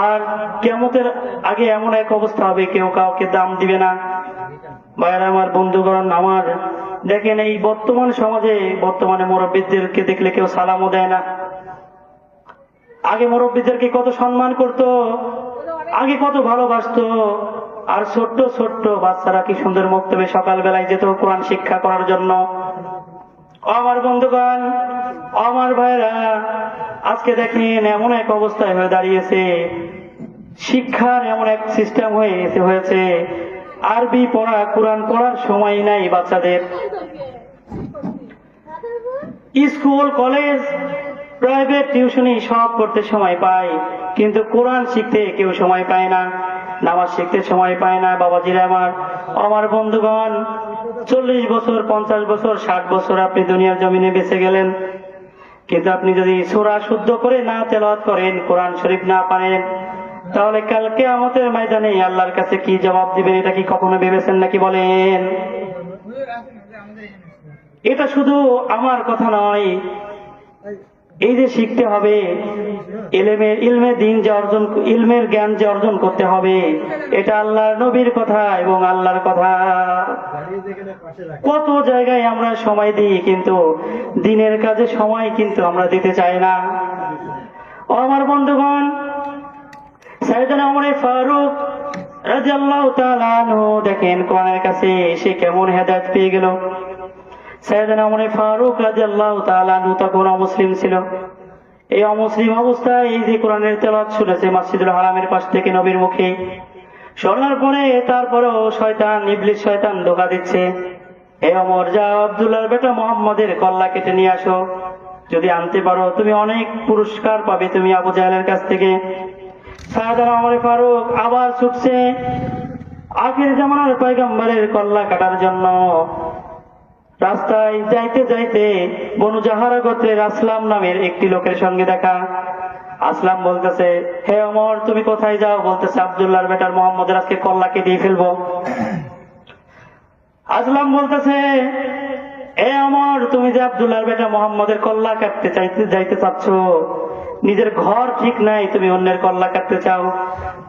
Speaker 1: আর কিয়ামতের আগে এমন এক অবস্থা হবে, কেউ কাউকে দাম দিবে না। ভাইরা আমার, বন্ধুগণ আমার, দেখেন এই বর্তমান সমাজে বর্তমানে মুরব্বীদেরকে দেখলে কেউ সালামও দেয় না। আগে মুরব্বীদেরকে কত সম্মান করত, আগে কত ভালোবাসতো, আর ছোট্ট ছোট্ট বাচ্চারা কি সুন্দর মক্তবে সকালবেলায় যেত কোরআন শিক্ষা করার জন্য। আমার বন্ধুগণ, আমার ভাইরা, আজকে দেখেন এমন এক অবস্থায় হয়ে দাঁড়িয়েছে, শিক্ষার এমন এক সিস্টেম হয়েছে, আরবি পড়া, কোরআন পড়ার সময় নাই বাচ্চাদের। স্কুল, কলেজ, প্রাইভেট টিউশনি সব করতে সময় পায়, কিন্তু কোরআন শিখতে কেউ সময় পায় না, নামাজ শিখতে সময় পায় না। বাবাজিরা আমার, আমার বন্ধুগণ, 40 বছর, 50 বছর, 60 বছর আপনি দুনিয়ার জমিনে বেঁচে গেলেন, কিন্তু আপনি যদি সূরা শুদ্ধ করে না তেলাওয়াত করেন, কোরআন শরীফ না পারেন, তাহলে কাল কিয়ামতের ময়দানে আল্লাহর কাছে কি জবাব দিবেন? এটা কি কখনো ভেবেছেন নাকি? বলেন। এটা শুধু আমার কথা নয়, এই যে শিখতে হবে, ইলমে দিন যে অর্জন, ইলমের জ্ঞান যে অর্জন করতে হবে, এটা আল্লাহর নবীর কথা এবং আল্লাহর কথা। কত জায়গায় আমরা সময় দিই, কিন্তু দিনের কাজে সময় কিন্তু আমরা দিতে চাই না। আমার বন্ধুগণ, সাইয়েদনা ওমর ফারুক রাদিয়াল্লাহু তাআলা আনহু দেখেন কোরআনের কাছে এসে কেমন হেদায়েত পেয়ে গেল। সাইয়েদনা ওমর ফারুক রাদিয়াল্লাহু তাআলা আনহু তখন অমুসলিম ছিল। এই অমুসলিম অবস্থায় এই যে কোরআনের তেলাওয়াত শুনেছে মসজিদুল হারামের পাশ থেকে নবীর মুখে, শোনার পরে তারপরেও শয়তান, ইবলিস শয়তান ধোঁকা দিচ্ছে, হে ওমর, যাও আব্দুল্লাহর বেটা মুহাম্মদের কল্লা কেটে নিয়ে আসো, যদি আনতে পারো তুমি অনেক পুরস্কার পাবে তুমি আবু জাহেলের কাছ থেকে। সাইয়েদনা ওমর ফারুক আবার ছুটছে আখির জামানার পয়গম্বরের কল্লা কাটার জন্য। রাস্তায় যাইতে যাইতে বনু জাহারা গোত্রের আসলাম নামের একটি লোকের সঙ্গে দেখা। আসলাম বলতেছে, হে ওমর, তুমি কোথায় যাও? বলতেছে, আব্দুল্লাহর বেটার মুহাম্মদের আজকে কল্লা কেটে ফেলবো। আসলাম বলতেছে, হে ওমর, তুমি যে আব্দুল্লাহর বেটা মুহাম্মদের কল্লা কাটতে যাইতে চাচ্ছ, নিজের ঘর ঠিক নাই, তুমি অন্যের কল্লা কাটতে চাও?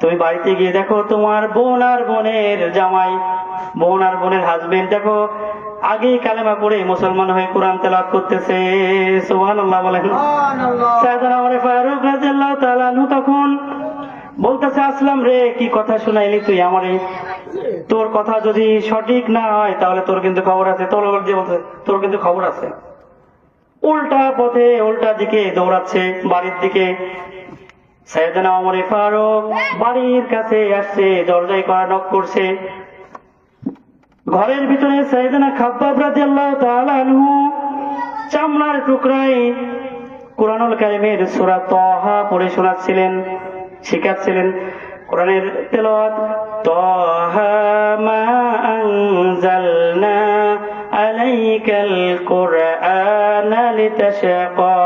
Speaker 1: তুমি বাড়িতে গিয়ে দেখো তোমার বোন আর বোনের জামাই, বোন আর বোনের হাজবেন্ড দেখো আগেই কালেমা পড়ে মুসলমান হয়ে কোরআন তেলাওয়াত করতেছে। সুবহানাল্লাহ বলেন। সাইয়েদনা ওমর ফারুক রাদিয়াল্লাহু তাআলা আনহু তখন বলতেছে, আসলাম রে, কি কথা শুনাইলি তুই আমারে? তোর কথা যদি সঠিক না হয় তাহলে তোর কিন্তু খবর আছে। তলোয়ার দিয়ে বলছে, তোর কিন্তু খবর আছে। উল্টা পথে, উল্টা দিকে দৌড়াচ্ছে বাড়ির দিকে। সাইয়েদনা ওমর ফারুক বাড়ির কাছে আসছে, দরজায় কড়া নক করছে। ঘরের ভিতরে সাইয়েদনা খাব্বাব রাদিয়াল্লাহু তাআলা আনহু চামড়ার টুকরায় কুরআনুল কারীমের সূরা তাহা পড়ে শোনাচ্ছিলেন, শিখাচ্ছিলেন কোরআনের তেলাওয়াত। তাহা মা আনজালনা আলাইকাল কুরআনা লিতাশকা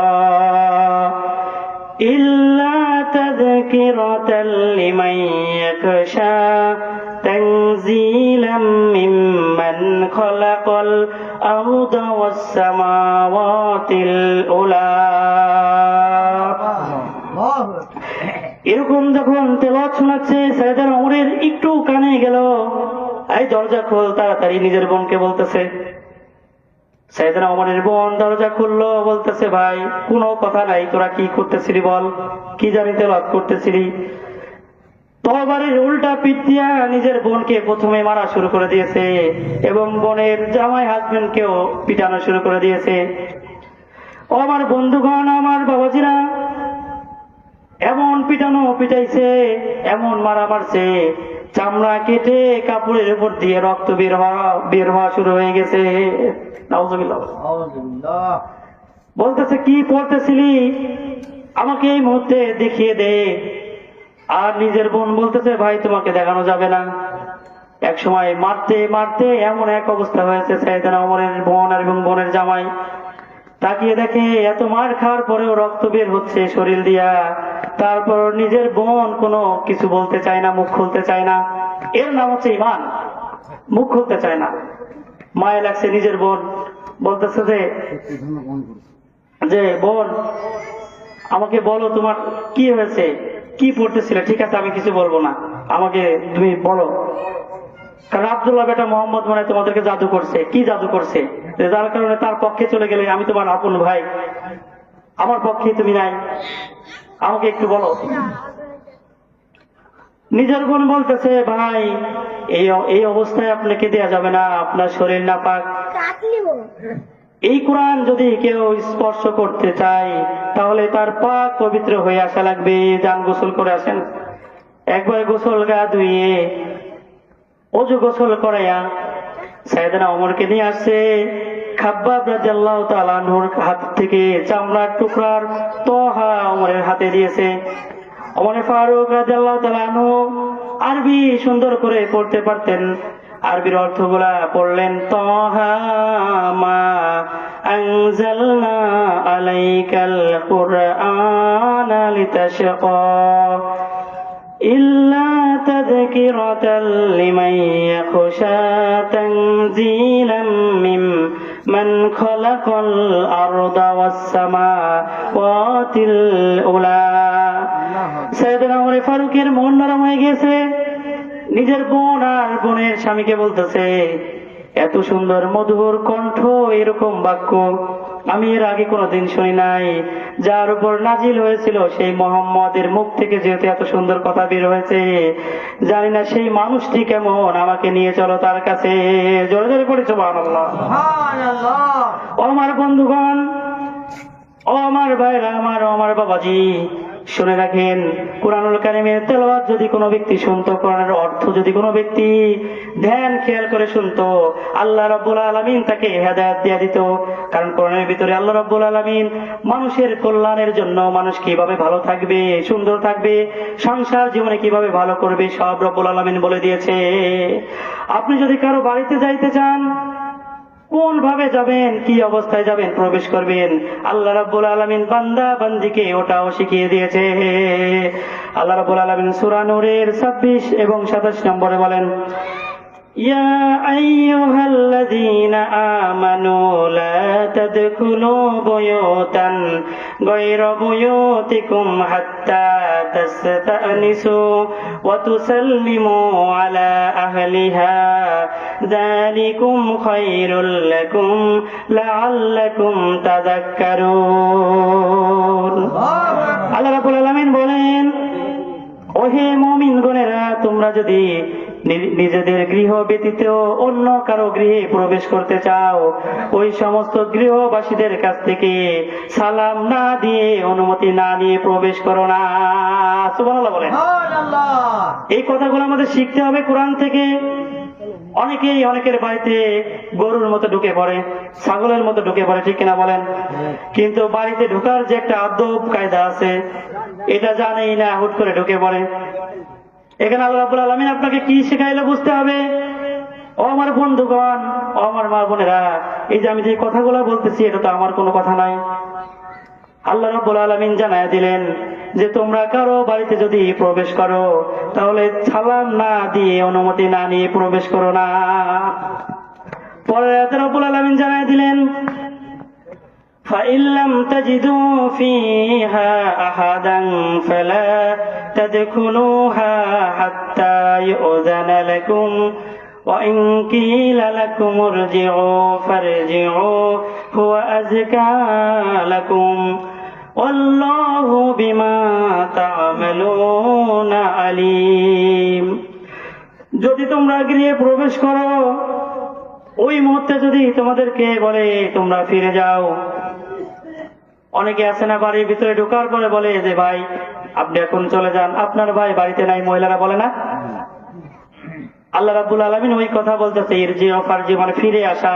Speaker 1: ইল্লা তাযকিরাতাল লিমান ইয়াখশা তানজিলাম মিম্মান খালাকাল আরদা ওয়াস সামাওয়াতিল উলা। এরকম যখন তেলাওয়াত শোনাচ্ছে, সাইয়েদনা ওমরের একটু কানে গেল, এই দরজা খোল তাড়াতাড়ি, নিজের বোনকে বলতেছে। সাইয়েদনা ওমরের বোন দরজা খুললো, বলতেছে, ভাই কোনো কথা নাই, তোরা কি করতেছিলি বল? কি জানি তেলাওয়াত করতেছিলি? তরবারির উল্টা পিঠ দিয়া নিজের বোনকে প্রথমে মারা শুরু করে দিয়েছে এবং বোনের জামাই হাজবেন্ডকেও পিটানো শুরু করে দিয়েছে। আমার বন্ধুগণ, আমার বাবাজিরা, এমন পিটানো পিটাইছে, এমন মারা মারছে, চামড়া কেটে কাপড়ের উপর দিয়ে রক্ত বের হওয়া শুরু হয়ে গেছে। নাউজুবিল্লাহ। বলতেছে, কি পড়তেছিলি আমাকে এই মুহূর্তে দেখিয়ে দে। আর নিজের বোন বলতেছে, ভাই তোমাকে দেখানো যাবে না। এক সময় মারতে মারতে এমন এক অবস্থা হয়েছে, সাইয়েদনা ওমরের বোন আর এবং বোনের জামাই তাকিয়ে দেখে এত মার খাওয়ার পরেও রক্ত বের হচ্ছে শরীর দিয়া, তারপর নিজের বোন কোনো কিছু বলতে চায় না, মুখ খুলতে চায় না। এর নাম হচ্ছে ঈমান, মুখ খুলতে চায় না। মায়া লাগছে নিজের বোন, বলতেছে যে বোন আমাকে বলো তোমার কি হয়েছে, কি পড়তেছিলে? ঠিক আছে, আমি কিছু বলবো না, আমাকে তুমি বলো। কারণ আব্দুল্লাহ বেটা মোহাম্মদ মনে হয় তোমাদেরকে জাদু করছে। কি জাদু করছে? যার কারণে তার পক্ষে চলে গেলে আমি তোমার আপন ভাই, আমার পক্ষে তুমি নাই, আমাকে একটু বলো। নিজের বোন বলতেছে, ভাই এই অবস্থায় আপনাকে দেয়া যাবে না, আপনার শরীর নাপাক। এই কোরআন যদি কেউ স্পর্শ করতে চায় তাহলে তার পাক পবিত্র হয়ে আসা লাগবে। যান গোসল করে আসেন। একবার গোসল গা ধুইয়ে অজু গোসল করাইয়া সাইয়েদনা ওমরকে নিয়ে আসছে। খাব্বাব রাদিয়াল্লাহু তাআলা আনহুর হাত থেকে চামড়ার টুকরার তোহা ওমরের হাতে দিয়েছে। ওমর ফারুক রাদিয়াল্লাহু তাআলা আনহু আরবি সুন্দর করে পড়তে পারতেন। আরবির অর্থগুলা পড়লেন, তোহা মা আনজালনা আলাইকাল কুরআনা লিতাশকা ইল্লা তাযকিরাতাল লিমান ইয়াখশা তানজিলাম মিম্মান খালাকাল আরদা ওয়াস সামাওয়াতিল উলা। সাইয়েদনা ওমর ফারুকের মন নরম হয়ে গেছে। নিজের বোন আর বোনের স্বামীকে বলতেছে, এত সুন্দর মধুর কণ্ঠ, এরকম বাক্য আমি এর আগে কোনোদিন শুনি নাই। যার উপর নাজিল হয়েছিল সেই মুহাম্মদের মুখ থেকে যেহেতু এত সুন্দর কথা বের হয়েছে, জানি না সেই মানুষটি কেমন, আমাকে নিয়ে চলো তার কাছে। জোরে জোরে পড়ি সুবহানাল্লাহ। ও আমার বন্ধুগণ, ও আমার ভাইরা, আমার বাবাজি, শুনে রাখেন, কুরআনুল কারীমের তেলাওয়াত যদি কোনো ব্যক্তি শুনতো, কোরআনের অর্থ যদি কোনো ব্যক্তি ধ্যান খেয়াল করে শুনতো, আল্লাহ রাব্বুল আলামিন তাকে হেদায়েত দিয়ে দিত। কারণ কোরআনের ভিতরে আল্লাহ রাব্বুল আলামিন মানুষের কল্যাণের জন্য, মানুষ কিভাবে ভালো থাকবে, সুন্দর থাকবে, সংসার জীবনে কিভাবে ভালো করবে, সব রাব্বুল আলামিন বলে দিয়েছে। আপনি যদি কারো বাড়িতে যাইতে চান, কোন ভাবে যাবেন, কি অবস্থায় যাবেন, প্রবেশ করবেন, আল্লাহ রাব্বুল আলামিন বান্দা বান্দিকে ওটাও শিখিয়ে দিয়েছে। আল্লাহ রাব্বুল আলামিন সূরা নূরের 26 এবং 27 নম্বরে বলেন, ইয়া আইয়ুহাল্লাযীনা আমানু লা তাদখুলু বুয়ুতান গায়রা বুয়ুতিকুম হাত্তা তাস্তানিসু ওয়া তুসাল্লিমু আলা আহলিহা যালিকুম খায়রুল লাকুম লাআল্লাকুম তাযাক্কারুন। আল্লাহ রাব্বুল আলামিন বলেন, ওহে মুমিনগণেরা, তোমরা যদি নিজেদের গৃহ ব্যতীত অন্য কারো গৃহে প্রবেশ করতে চাও, ওই সমস্ত গৃহবাসীদের কাছ থেকে সালাম না দিয়ে, অনুমতি না নিয়ে প্রবেশ করো না। সুবহানাল্লাহ বলেন। এই কথাগুলো আমাদের শিখতে হবে কোরআন থেকে। অনেকের বাড়িতে গরুর মতো ঢুকে পড়ে, ছাগলের মতো ঢুকে পড়ে, ঠিক কিনা বলেন? কিন্তু বাড়িতে ঢোকার যে একটা আদব কায়দা আছে, এটা জানেই না, হুট করে ঢুকে পড়ে। এখানে আল্লাহ রাব্বুল আলামিন আপনাকে কি শেখাইলো বুঝতে হবে। ও আমার বন্ধুগণ, ও আমার মা বোনেরা, এই যে আমি যে কথাগুলো বলতেছি, এটা তো আমার কোনো কথা নাই। আল্লাহ রাব্বুল আলামিন জানায়া দিলেন যে তোমরা কারো বাড়িতে যদি প্রবেশ করো, তাহলে সালাম না দিয়ে, অনুমতি না নিয়ে প্রবেশ করো না। পরে রাব্বুল আলামিন জানায়া দিলেন, فإن لم تجدوا فيها أحدا فلا تدخلوها حتى يؤذن لكم وإن قيل لكم ارجعوا فارجعوا هو أزكى لكم والله بما تعملون عليم। যদি তোমরা গৃহে প্রবেশ করো, ওই মুহূর্তে যদি তোমাদেরকে বলে তোমরা ফিরে যাও, অনেকে আছে না, বাড়ির ভিতরে ঢোকার পরে বলে যে ভাই আপনি এখন চলে যান, আপনার ভাই বাড়িতে নাই, মহিলারা বলে না। আল্লাহ রাব্বুল আলামিন ওই কথা বলতেছে, ইরজিউ ফারজি, মানে ফিরে আসা।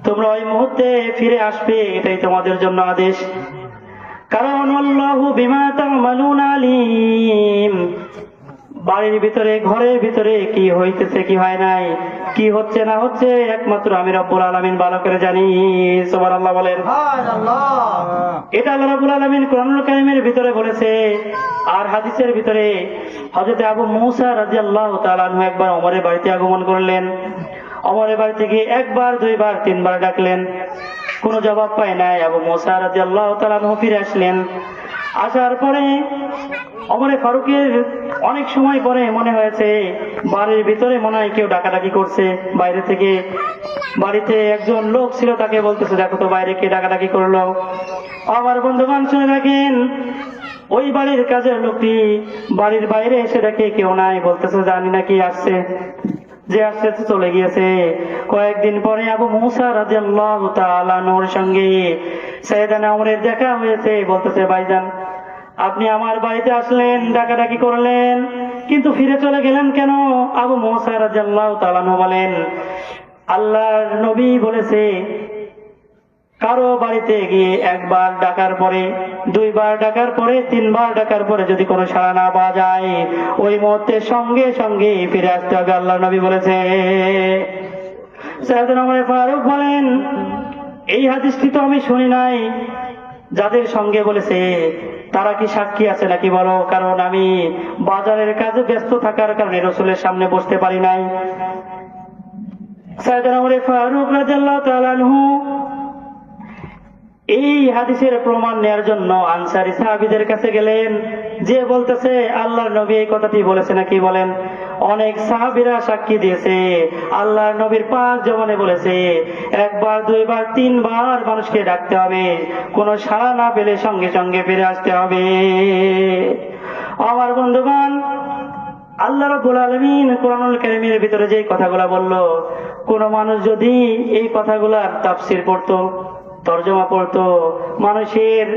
Speaker 1: তোমরা ওই মুহূর্তে ফিরে আসবে, এটাই তোমাদের জন্য আদেশ। কারণ আল্লাহু বিমা তা'মালুনা আলীম। বাড়ির ভিতরে, ঘরের ভিতরে কি হইতেছে, কি হয় নাই, কি হচ্ছে না হচ্ছে, একমাত্র আমি রব্বুল আলামিন ভালো করে জানি। সুবহানাল্লাহ বলেন। এটা আল্লাহ রাব্বুল আলামিন কোরআনুল কারীমের ভিতরে বলেছে। আর হাদিসের ভিতরে হযরত আবু মুসা রাদিয়াল্লাহু তাআলা আনহু একবার ওমরের বাড়িতে আগমন করলেন। ওমরের বাড়ি থেকে একবার, দুইবার, তিনবার ডাকলেন, কোনো জবাব পায় নাই। আবু মুসা রাদিয়াল্লাহু তাআলা আনহু ফিরে আসলেন। আসার পরে ওমরে ফারুকের অনেক সময় পরে মনে হয়েছে বাড়ির ভিতরে মনে হয় কেউ ডাকাডাকি করছে বাইরে থেকে। বাড়িতে একজন লোক ছিল, তাকে বলতেছে, দেখো তো বাইরে কে ডাকাডাকি করলো। আমার বন্ধুগণ শুনে রাখেন, ওই বাড়ির কাজের লোকটি বাড়ির বাইরে এসে দেখে কেউ নাই, বলতেছে জানি না কি আসছে, যে আসছে তো চলে গিয়েছে। কয়েকদিন পরে আবু মুসা রাদিয়াল্লাহু তাআলা আনহুর সঙ্গে সাইয়েদনা ওমরের দেখা হয়েছে। বলতেছে ভাইজান, আপনি আমার বাড়িতে আসলেন, ডাকাডাকি করলেন, কিন্তু ফিরে চলে গেলেন কেন? আবু মুসা রাদিয়াল্লাহু তাআলা আনহু বলেন, আল্লাহর নবী বলেছে কারো বাড়িতে গিয়ে একবার ডাকার পরে, দুইবার ডাকার পরে, তিনবার ডাকার পরে যদি কোনো সাড়া না পাওয়া যায়, ওই মুহূর্তে সঙ্গে সঙ্গে ফিরে আসতে হবে, আল্লাহর নবী বলেছে। সাইয়েদনা ওমর ফারুক বলেন, এই হাদিসটি তো আমি শুনি নাই, যাদের সঙ্গে বলেছে তারা কি সাক্ষী আছে নাকি বলো, কারণ আমি বাজারের কাজে ব্যস্ত থাকার কারণে রাসূলের সামনে বসতে পারি নাই। সাইয়েদনা ওমর ফারুক রাদিয়াল্লাহু তাআলা আনহু এই হাদিসের প্রমাণ নেওয়ার জন্য আনসারী সাহাবীদের কাছে গেলেন, যে বলতেছে আল্লাহর নবী এই কথাটি বলেছে নাকি বলেন। অনেক সাহাবীরা সাক্ষী দিয়েছে, আল্লাহর নবীর পাক জবানে বলেছে একবার, দুইবার, তিনবার মানুষকে ডাকতে হবে, কোনো সাড়া না পেলে সঙ্গে সঙ্গে ফিরে আসতে হবে। আমার বন্ধুগণ, আল্লাহ রাব্বুল আলামিন কোরআনুল কারীমের ভিতরে যে কথাগুলা বলল, কোন মানুষ যদি এই কথাগুলার তাফসীর পড়তো, তরজমা পড়তো, মানুষের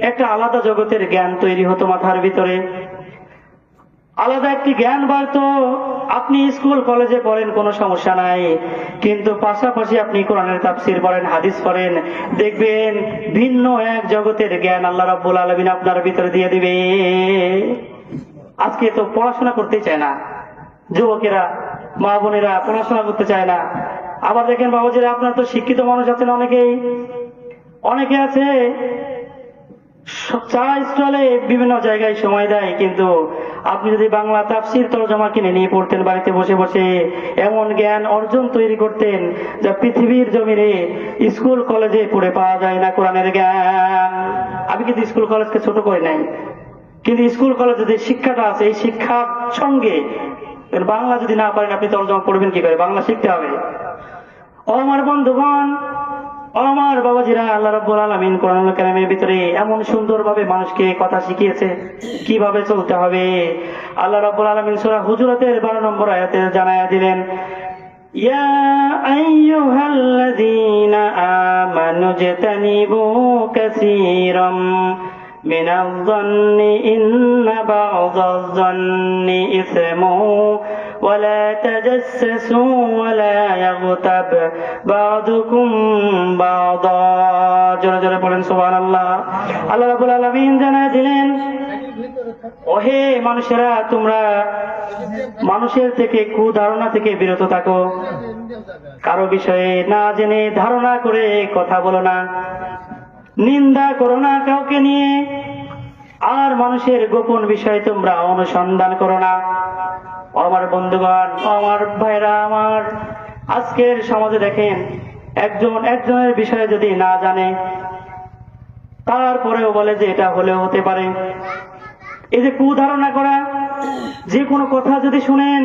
Speaker 1: একটা আলাদা জগতের জ্ঞান তৈরি হতো মাথার ভিতরে, আলাদা একটি জ্ঞান বাড়তো। আপনি স্কুল কলেজে পড়েন কোনো সমস্যা নাই, কিন্তু পাশাপাশি আপনি কোরআনের তাফসীর পড়েন, হাদিস পড়েন, দেখবেন ভিন্ন এক জগতের জ্ঞান আল্লাহ রাব্বুল আলামিন আপনার ভিতরে দিয়ে দিবে। আজকে তো পড়াশোনা করতে চায় না, যুবকেরা, মা বোনেরা পড়াশোনা করতে চায় না। আবার দেখেন বাবাজিরা, আপনার তো শিক্ষিত মানুষ আছেন অনেকেই, অনেকে আছে চা স্টলে বিভিন্ন জায়গায় সময় দেয়, কিন্তু আপনি যদি বাংলা তাফসীর তরজমা কিনে নিয়ে পড়তেন বাড়িতে বসে বসে, এমন জ্ঞান অর্জন তৈরি করতেন যা পৃথিবীর জমিনে স্কুল কলেজে পড়ে পাওয়া যায় না কোরআনের জ্ঞান। আমি কিন্তু স্কুল কলেজকে ছোট করে নাই, কিন্তু স্কুল কলেজে যে শিক্ষাটা আছে, এই শিক্ষার সঙ্গে বাংলা যদি না পারেন আপনি তরজমা পড়বেন কি করে? বাংলা শিখতে হবে। ও আমার বন্ধুগণ, আমার বাবাজিরা, আল্লাহ রাব্বুল আলামিন কোরআনুল কারীমের ভিতরে এমন সুন্দরভাবে মানুষকে কথা শিখিয়েছে কিভাবে চলতে হবে। আল্লাহ রাব্বুল আলামিন সূরা হুজুরাতের 12 নম্বর আয়াতে জানায়া দিলেন, ইয়া আইয়ুহাল্লাযীনা আমানু জতানিবু কাসীরাম মিনাল যান্নি ইন্না বা'যায-যান্নি ইসমু ولا تجسسوا ولا يغتب بعضكم بعضا। জোরে জোরে বলেন সুবহানাল্লাহ। আল্লাহ রাব্বুল আলামিন জানায় দিলেন, ওহে মানুষেরা, তোমরা মানুষের থেকে কুধারণা থেকে বিরত থাকো, কারো বিষয়ে না জেনে ধারণা করে কথা বলো না, নিন্দা করো না কাউকে নিয়ে, আর মানুষের গোপন বিষয় তোমরা অনুসন্ধান করো না। আমার বন্ধুগণ, আমার ভাইরা আমার, আজকের সমাজে দেখেন একজন একজনের বিষয়ে যদি না জানে তারপরেও বলে যে এটা হলেও হতে পারে। এই যে কুধারণা করা, যে কোনো কথা যদি শুনেন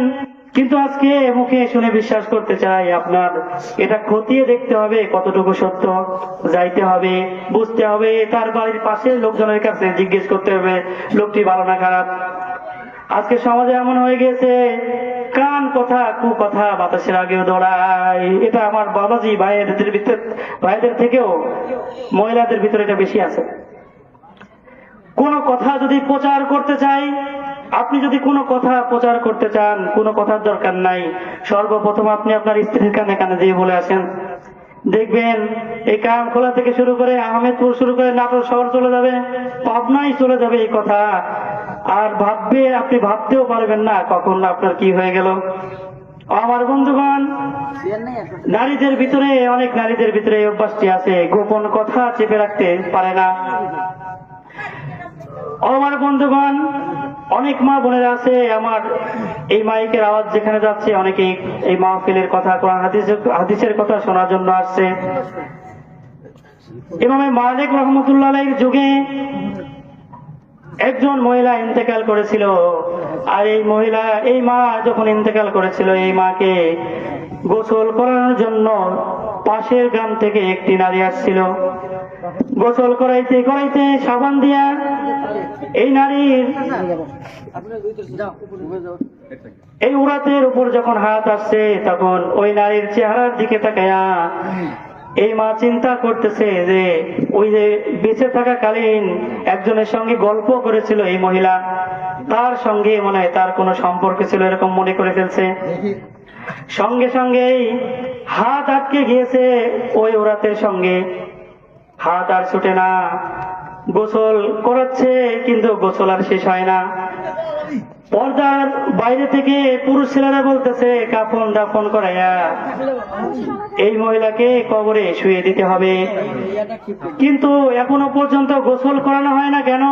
Speaker 1: কিন্তু আজকে মুখে শুনে বিশ্বাস করতে চাই, আপনার এটা খতিয়ে দেখতে হবে কতটুকু সত্য, যাইতে হবে, বুঝতে হবে, তার বাড়ির পাশের লোকজনের কাছে জিজ্ঞেস করতে হবে লোকটি ভালো না খারাপ। আজকে সমাজে এমন হয়ে গেছে, কান কথা কু কথা বাতাসের আগেও দৌড়ায়। এটা আমার বাবাজি ভাইদের থেকেও মহিলাদের ভিতরে এটা বেশি আছে। কোন কথা যদি প্রচার করতে চাই, আপনি যদি কোনো কথা প্রচার করতে চান, কোনো কথার দরকার নাই, সর্বপ্রথম আপনি আপনার স্ত্রীর কানে কানে দিয়ে বলে আসেন, দেখবেন এই কামখোলা থেকে শুরু করে আহমেদপুর শুরু করে নাটোর শহর চলে যাবে, পাবনায় চলে যাবে এই কথা। আর আপনি ভাবতেও পারবেন না কখন আপনার কি হয়ে গেল। আমার বন্ধুগণ, অনেক নারীদের ভিতরে এই অভ্যাসটি আছে, গোপন কথা চেপে রাখতে পারে না। আমার বন্ধুগণ, অনেক মা বোনেরা আছে, আমার এই মাইকের আওয়াজ যেখানে যাচ্ছে অনেকেই এই মাহফিলের কথা, কোরআন হাদিসের কথা শোনার জন্য আসছে। ইমামে মালিক রাহমাতুল্লাহ আলাইহির যুগে একজন মহিলা ইন্তেকাল করেছিল, আর এই মা যখন ইন্তেকাল করেছিল, এই মাকে গোসল করানোর জন্য পাশের গ্রাম থেকে একটি নারী আসছিল। গোসল করাইতে করাইতে সাবান দিয়া এই নারীর এই উরাতের উপর যখন হাত আসছে তখন ওই নারীর চেহারার দিকে তাকায়া এই মা চিন্তা করতেছে যে ওই যে বেঁচে থাকাকালীন একজনের সঙ্গে গল্প করেছিল এই মহিলা, তার সঙ্গে মনে হয় তার কোনো সম্পর্ক ছিল, এরকম মনে করে ফেলছে। সঙ্গে সঙ্গেই হাত আটকে গিয়েছে ওই ওরাতের সঙ্গে, হাত আর ছুটে না। গোসল করাচ্ছে কিন্তু গোসল আর শেষ হয় না। পর্দার বাইরে থেকে পুরুষ ছেলেরা বলতেছে কাফন দাফন করাইয়া এই মহিলাকে কবরে শুয়ে দিতে হবে, কিন্তু এখনো পর্যন্ত গোসল করানো হয় না কেন?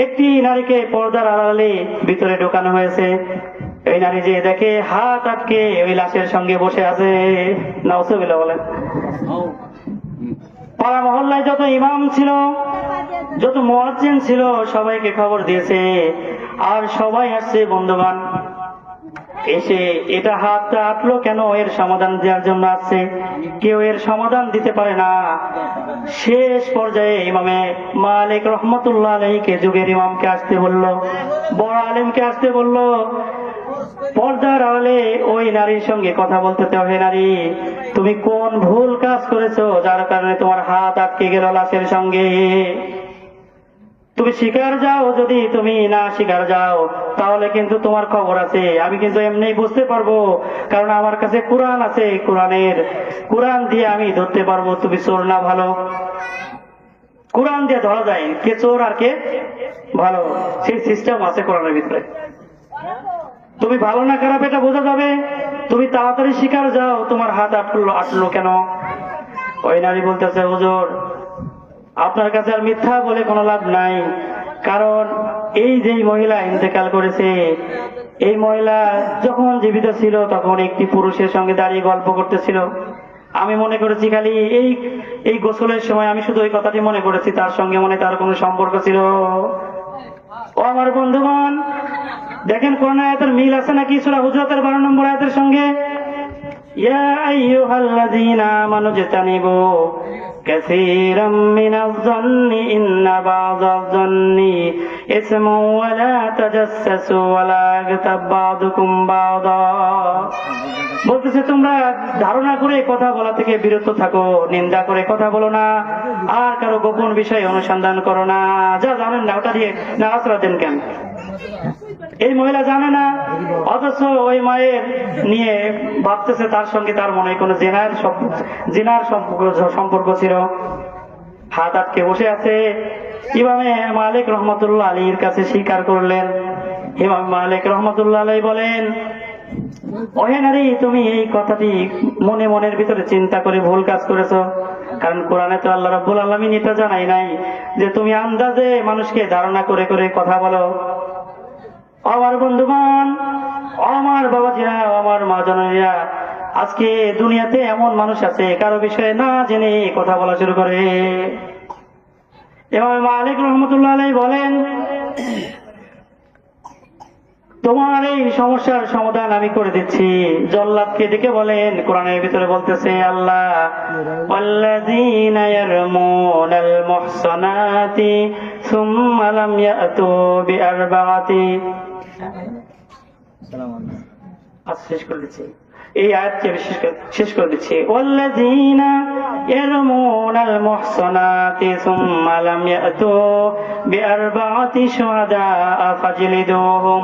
Speaker 1: একটি নারীকে পর্দার আড়ালে ভিতরে ঢোকানো হয়েছে। এই নারী যে দেখে হাত আটকে ওই লাশের সঙ্গে বসে আছে। নাউজুবিল্লাহ বলেন। পাড়া মহল্লায় যত ইমাম ছিল, যত মুয়াজ্জিন ছিল, সবাইকে খবর দিয়েছে, আর সবাই আসছে বন্ধুবান এসে এটা হাতটা আটলো কেন এর সমাধান দেওয়ার জন্য আসছে। কেউ এর সমাধান দিতে পারে না। শেষ পর্যায়ে ইমামে মালিক রহমতুল্লাহ আলাইহিকে, যুগের ইমামকে আসতে বলল, বড় আলেমকে আসতে বলল। পর্দার আড়ালে ওই নারীর সঙ্গে কথা বলতে চাও, হে নারী, তুমি কোন ভুল কাজ করেছো যার কারণে তোমার হাত আটকে গেল লাশের সঙ্গে? তুমি শিকার যাও, যদি তুমি না শিকার যাও তাহলে কিন্তু তোমার খবর আছে। আমি কিন্তু এমনি বুঝতে পারবো, কারণ আমার কাছে কোরআন আছে, কোরআন দিয়ে আমি ধরতে পারবো তুমি চোর না ভালো। কোরআন দিয়ে ধরা যায় কে চোর আর কে ভালো, সেই সিস্টেম আছে কোরআনের ভিতরে। তুমি ভালো না খারাপ এটা বোঝা যাবে। তুমি তাড়াতাড়ি শিকার যাও, তোমার হাত আটলো কেন? ওই নারী বলতেছে, হুজুর আপনার কাছে আর মিথ্যা বলে কোনো লাভ নাই, কারণ এই যে মহিলা ইন্তেকাল করেছে, এই মহিলা যখন জীবিত ছিল তখন একটি পুরুষের সঙ্গে দাঁড়িয়ে গল্প করতেছিল। আমি মনে করেছি খালি এই গোসলের সময় আমি শুধু ওই কথাটি মনে করেছি, তার সঙ্গে মনে তার কোনো সম্পর্ক ছিল। ও আমার বন্ধুগণ, দেখেন কোরআন আয়াতের মিল আছে নাকি সূরা হুজরাতের 12 নম্বর আয়াতের সঙ্গে? ইয়া আইয়ুহাল্লাযীনা আমানু ইজতানিবু কাসীরাম মিনাজ-যন্নি ইন্না বা'যাজ-যন্নি ইসমুন ওয়া লা তাজাসসাসু ওয়া লা ইয়াগতাব বা'দুকুম বা'দা। বলতেছে তোমরা ধারণা করে কথা বলা থেকে বিরত থাকো, নিন্দা করে কথা বলো না, আর কারো গোপন বিষয় অনুসন্ধান করো না। যা জানেন না ওটা দিয়ে নারাজরা দেন কেন? এই মহিলা জানে না, অথচ ওই মায়ের নিয়ে ভাবতেছে তার সঙ্গে তার মনে কোনো জিনার সম্পর্ক ছিল। হাত আটকে বসে আছে। ইমামে মালিক রহমতুল্লাহ আলীর কাছে স্বীকার করলেন। ইমাম মালিক রহমতুল্লাহ আলী বলেন, ওহে নারী, তুমি এই কথাটি মনের ভিতরে চিন্তা করে ভুল কাজ করেছো, কারণ কোরআনে তো আল্লাহ রাব্বুল আলামিন এটা জানাই নাই যে তুমি আন্দাজে মানুষকে ধারণা করে করে কথা বলো। আমার বন্ধুগণ, আমার বাবাজিরা, আমার মা জননীরা, আজকে দুনিয়াতে এমন মানুষ আছে কারো বিষয়ে না জেনে কথা বলা শুরু করে। ইমাম মালিক রহমতুল্লাহ আলাইহি বলেন, তোমার এই সমস্যার সমাধান আমি করে দিচ্ছি। জল্লাদকে ডেকে বলেন, কোরআনের ভিতরে বলতেছে আল্লাহ, ওয়াল্লাযীনা ইয়ারমুনাল মুহসানাতি সুম্মা লাম ইয়াতু বিআরবাআতি। শেষ করে দিচ্ছি এই আয়াতকে, শেষ করে দিচ্ছি। ওয়াল্লাযীনা ইয়ারমুনাল মুহসানাতি সুম্মা লাম ইয়াতু বিআরবাআতি শুহাদা ফাজলিদুহুম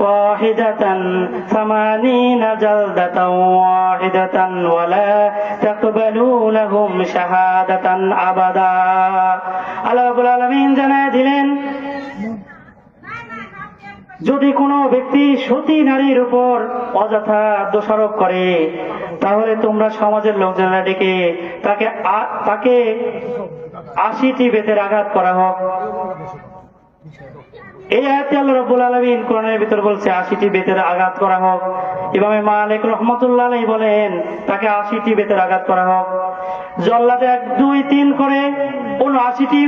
Speaker 1: ওয়াহিদাতান সামানিনা জালদাতান ওয়াহিদাতান ওয়ালা তাকবালু লাহুম শাহাদাতান আবাদা। আল্লাহ রাব্বুল আলামিন জানায় দিলেন, যদি কোনো ব্যক্তি সতী নারীর উপর অযথা দোষারোপ করে তাহলে তোমরা সমাজের লোকজনেরা ডেকে তাকে 80টি বেতের আঘাত করা হোক। এই আয়াতে আল্লাহ রাব্বুল আলামিন কোরআনের ভিতর বলছে 80টি বেতের আঘাত করা হোক। ইমামে মালিক রহমতুল্লাহ আলাইহি বলেন তাকে 80টি বেতের আঘাত করা হোক। জল্লাদে 1 2 3 করে 79টি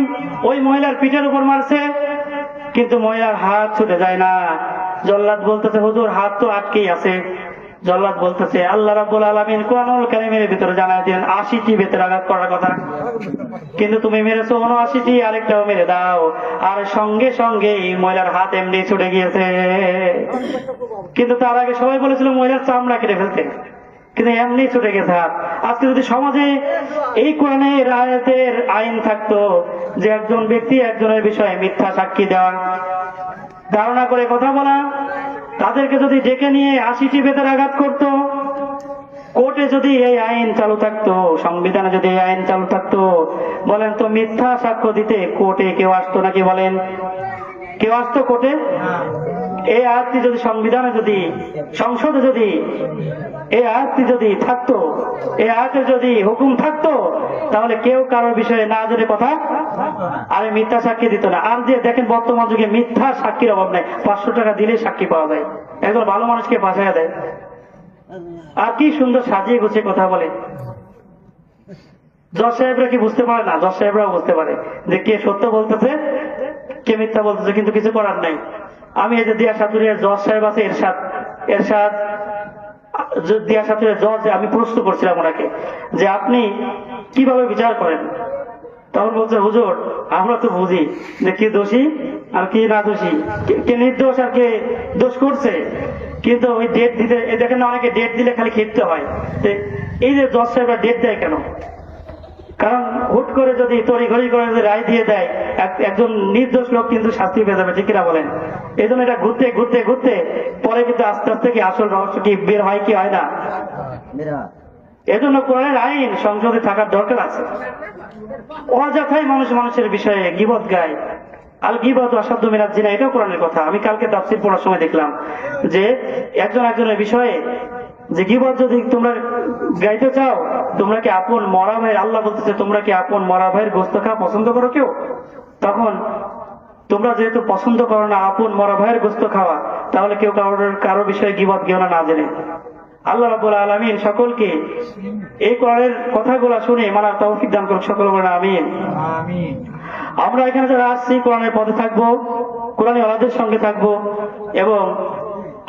Speaker 1: ওই মহিলার পিঠের উপর মারছে, কিন্তু মহিলার হাত ছুটে যায় না। জল্লাদ বলতেছে, হুজুর হাত তো আটকেই আছে, জল্লাদ বলতেছে আল্লাহ রাব্বুল আলামিন কোরআনুল কারীমের ভিতরে জানায় দিলেন 80টি বেতের আঘাত করার কথা, কিন্তু তুমি মেরেছো 79টি, আরেকটাও মেরে দাও। আর সঙ্গে সঙ্গে এই মহিলার হাত এমনি ছুটে গিয়েছে। কিন্তু তার আগে সবাই বলেছিল মহিলার চামড়া কেটে ফেলতে, কিন্তু এমনি ছুটে গেছে হাত। আজকে যদি সমাজে এই কোরআনের আয়াতের আইন থাকতো যে একজন ব্যক্তি একজনের বিষয়ে মিথ্যা সাক্ষী দেওয়া, ধারণা করে কথা বলা, তাদেরকে যদি ডেকে নিয়ে 80টি বেতের আঘাত করত, কোর্টে যদি এই আইন চালু থাকতো, সংবিধানে যদি এই আইন চালু থাকতো, বলেন তো মিথ্যা সাক্ষ্য দিতে কোর্টে কেউ আসতো নাকি? বলেন, কেউ আসতো কোর্টে? এই আয়াতটি যদি সংবিধানে, যদি সংসদে যদি এই আয়াতটি যদি থাকতো, এই আয়াতের যদি হুকুম থাকতো, তাহলে কেউ কারোর বিষয়ে না জেনে কথা আরে মিথ্যা সাক্ষী দিত না। আর যে দেখেন বর্তমান যুগে মিথ্যা সাক্ষীর অভাব নাই, 500 টাকা দিলে সাক্ষী পাওয়া যায়, একজন ভালো মানুষকে ফাঁসাইয়া দেয়। আর কি সুন্দর সাজিয়ে গুছিয়ে কথা বলে। জজ সাহেবরা কি বুঝতে পারে না? জজ সাহেবরাও বুঝতে পারে যে কে সত্য বলতেছে, কে মিথ্যা বলতেছে, কিন্তু কিছু করার নাই। আমি এই যে দিয়া সাতুরিয়ার জজ সাহেব আছে, এরশাদ দিয়া সাতুরিয়ার জজ, আমি প্রশ্ন করছিলাম ওনাকে যে আপনি কিভাবে বিচার করেন? তখন বলছে হুজুর আমরা তো বুঝি যে কে দোষী আর কে না দোষী, কে নির্দোষ আর কে দোষ করছে, কিন্তু ওই ডেট দিতে, দেখেন না অনেকে ডেট দিলে খালি খেতে হয়। এই যে জজ সাহেবরা ডেট দেয় কেন? কারণ হুট করে যদি তড়িঘড়ি করে যদি রায় দিয়ে দেয়, একজন নির্দোষ লোক কিন্তু শাস্তি পেয়ে যাবে, ঠিক কিনা বলেন? এই জন্য এটা ঘুরতে ঘুরতে ঘুরতে পরে কিন্তু আস্তে আস্তে কি আসল রহস্য কি বের হয় কি হয় না। এজন্য কোরআনের আইন সংসদে থাকার দরকার আছে। অযথাই মানুষ মানুষের বিষয়ে গীবত গায়। আল গীবত অসাধ্য মিনাজ জিনা, এটাও কোরআনের কথা। আমি কালকে তাফসীর পড়ার সময় দেখলাম যে একজন একজনের বিষয়ে যে গীবত যদি তোমরা গাইতে চাও, তোমরা কি আপন মরা ভাইয়ের, আল্লাহ বলতেছে তোমরা কি আপন মরা ভাইয়ের গোস্ত খাওয়া পছন্দ করো কেউ? তখন তোমরা যেহেতু পছন্দ করো না আপন মরা ভাইয়ের গোস্ত খাওয়া, তাহলে কেউ কারোর বিষয়ে গীবত গেও না জেনে। আল্লাহ রাব্বুল আলামিন সকলকে এই কোরআনের কথাগুলো শুনে মানার তৌফিক দান করুক, সকল বলেন আমিন। আমরা এখানে যারা আসছি কোরআনের পথে থাকবো, কোরআনী ওয়ালাদের সঙ্গে থাকবো, এবং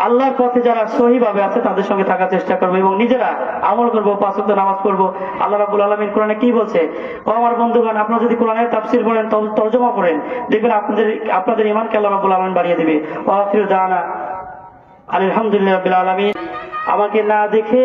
Speaker 1: আল্লাহর পথে যারা সহিভাবে আছে তাদের সঙ্গে থাকার চেষ্টা করবো, এবং নিজেরা আমল করবো, 5 ওয়াক্ত নামাজ পড়বো। আল্লাহ রাব্বুল আলামিন কোরআনে কি বলছে? ও আমার বন্ধুগণ, আপনারা যদি কোরআনের তাফসীর পড়েন, তরজমা পড়েন, দেখবেন আপনাদের ঈমানকে আল্লাহ রাব্বুল আলামিন বাড়িয়ে দিবে। ওয়া আখিরু দাওয়ানা আলহামদুলিল্লাহি রাব্বিল আলামিন। আমাকে না দেখে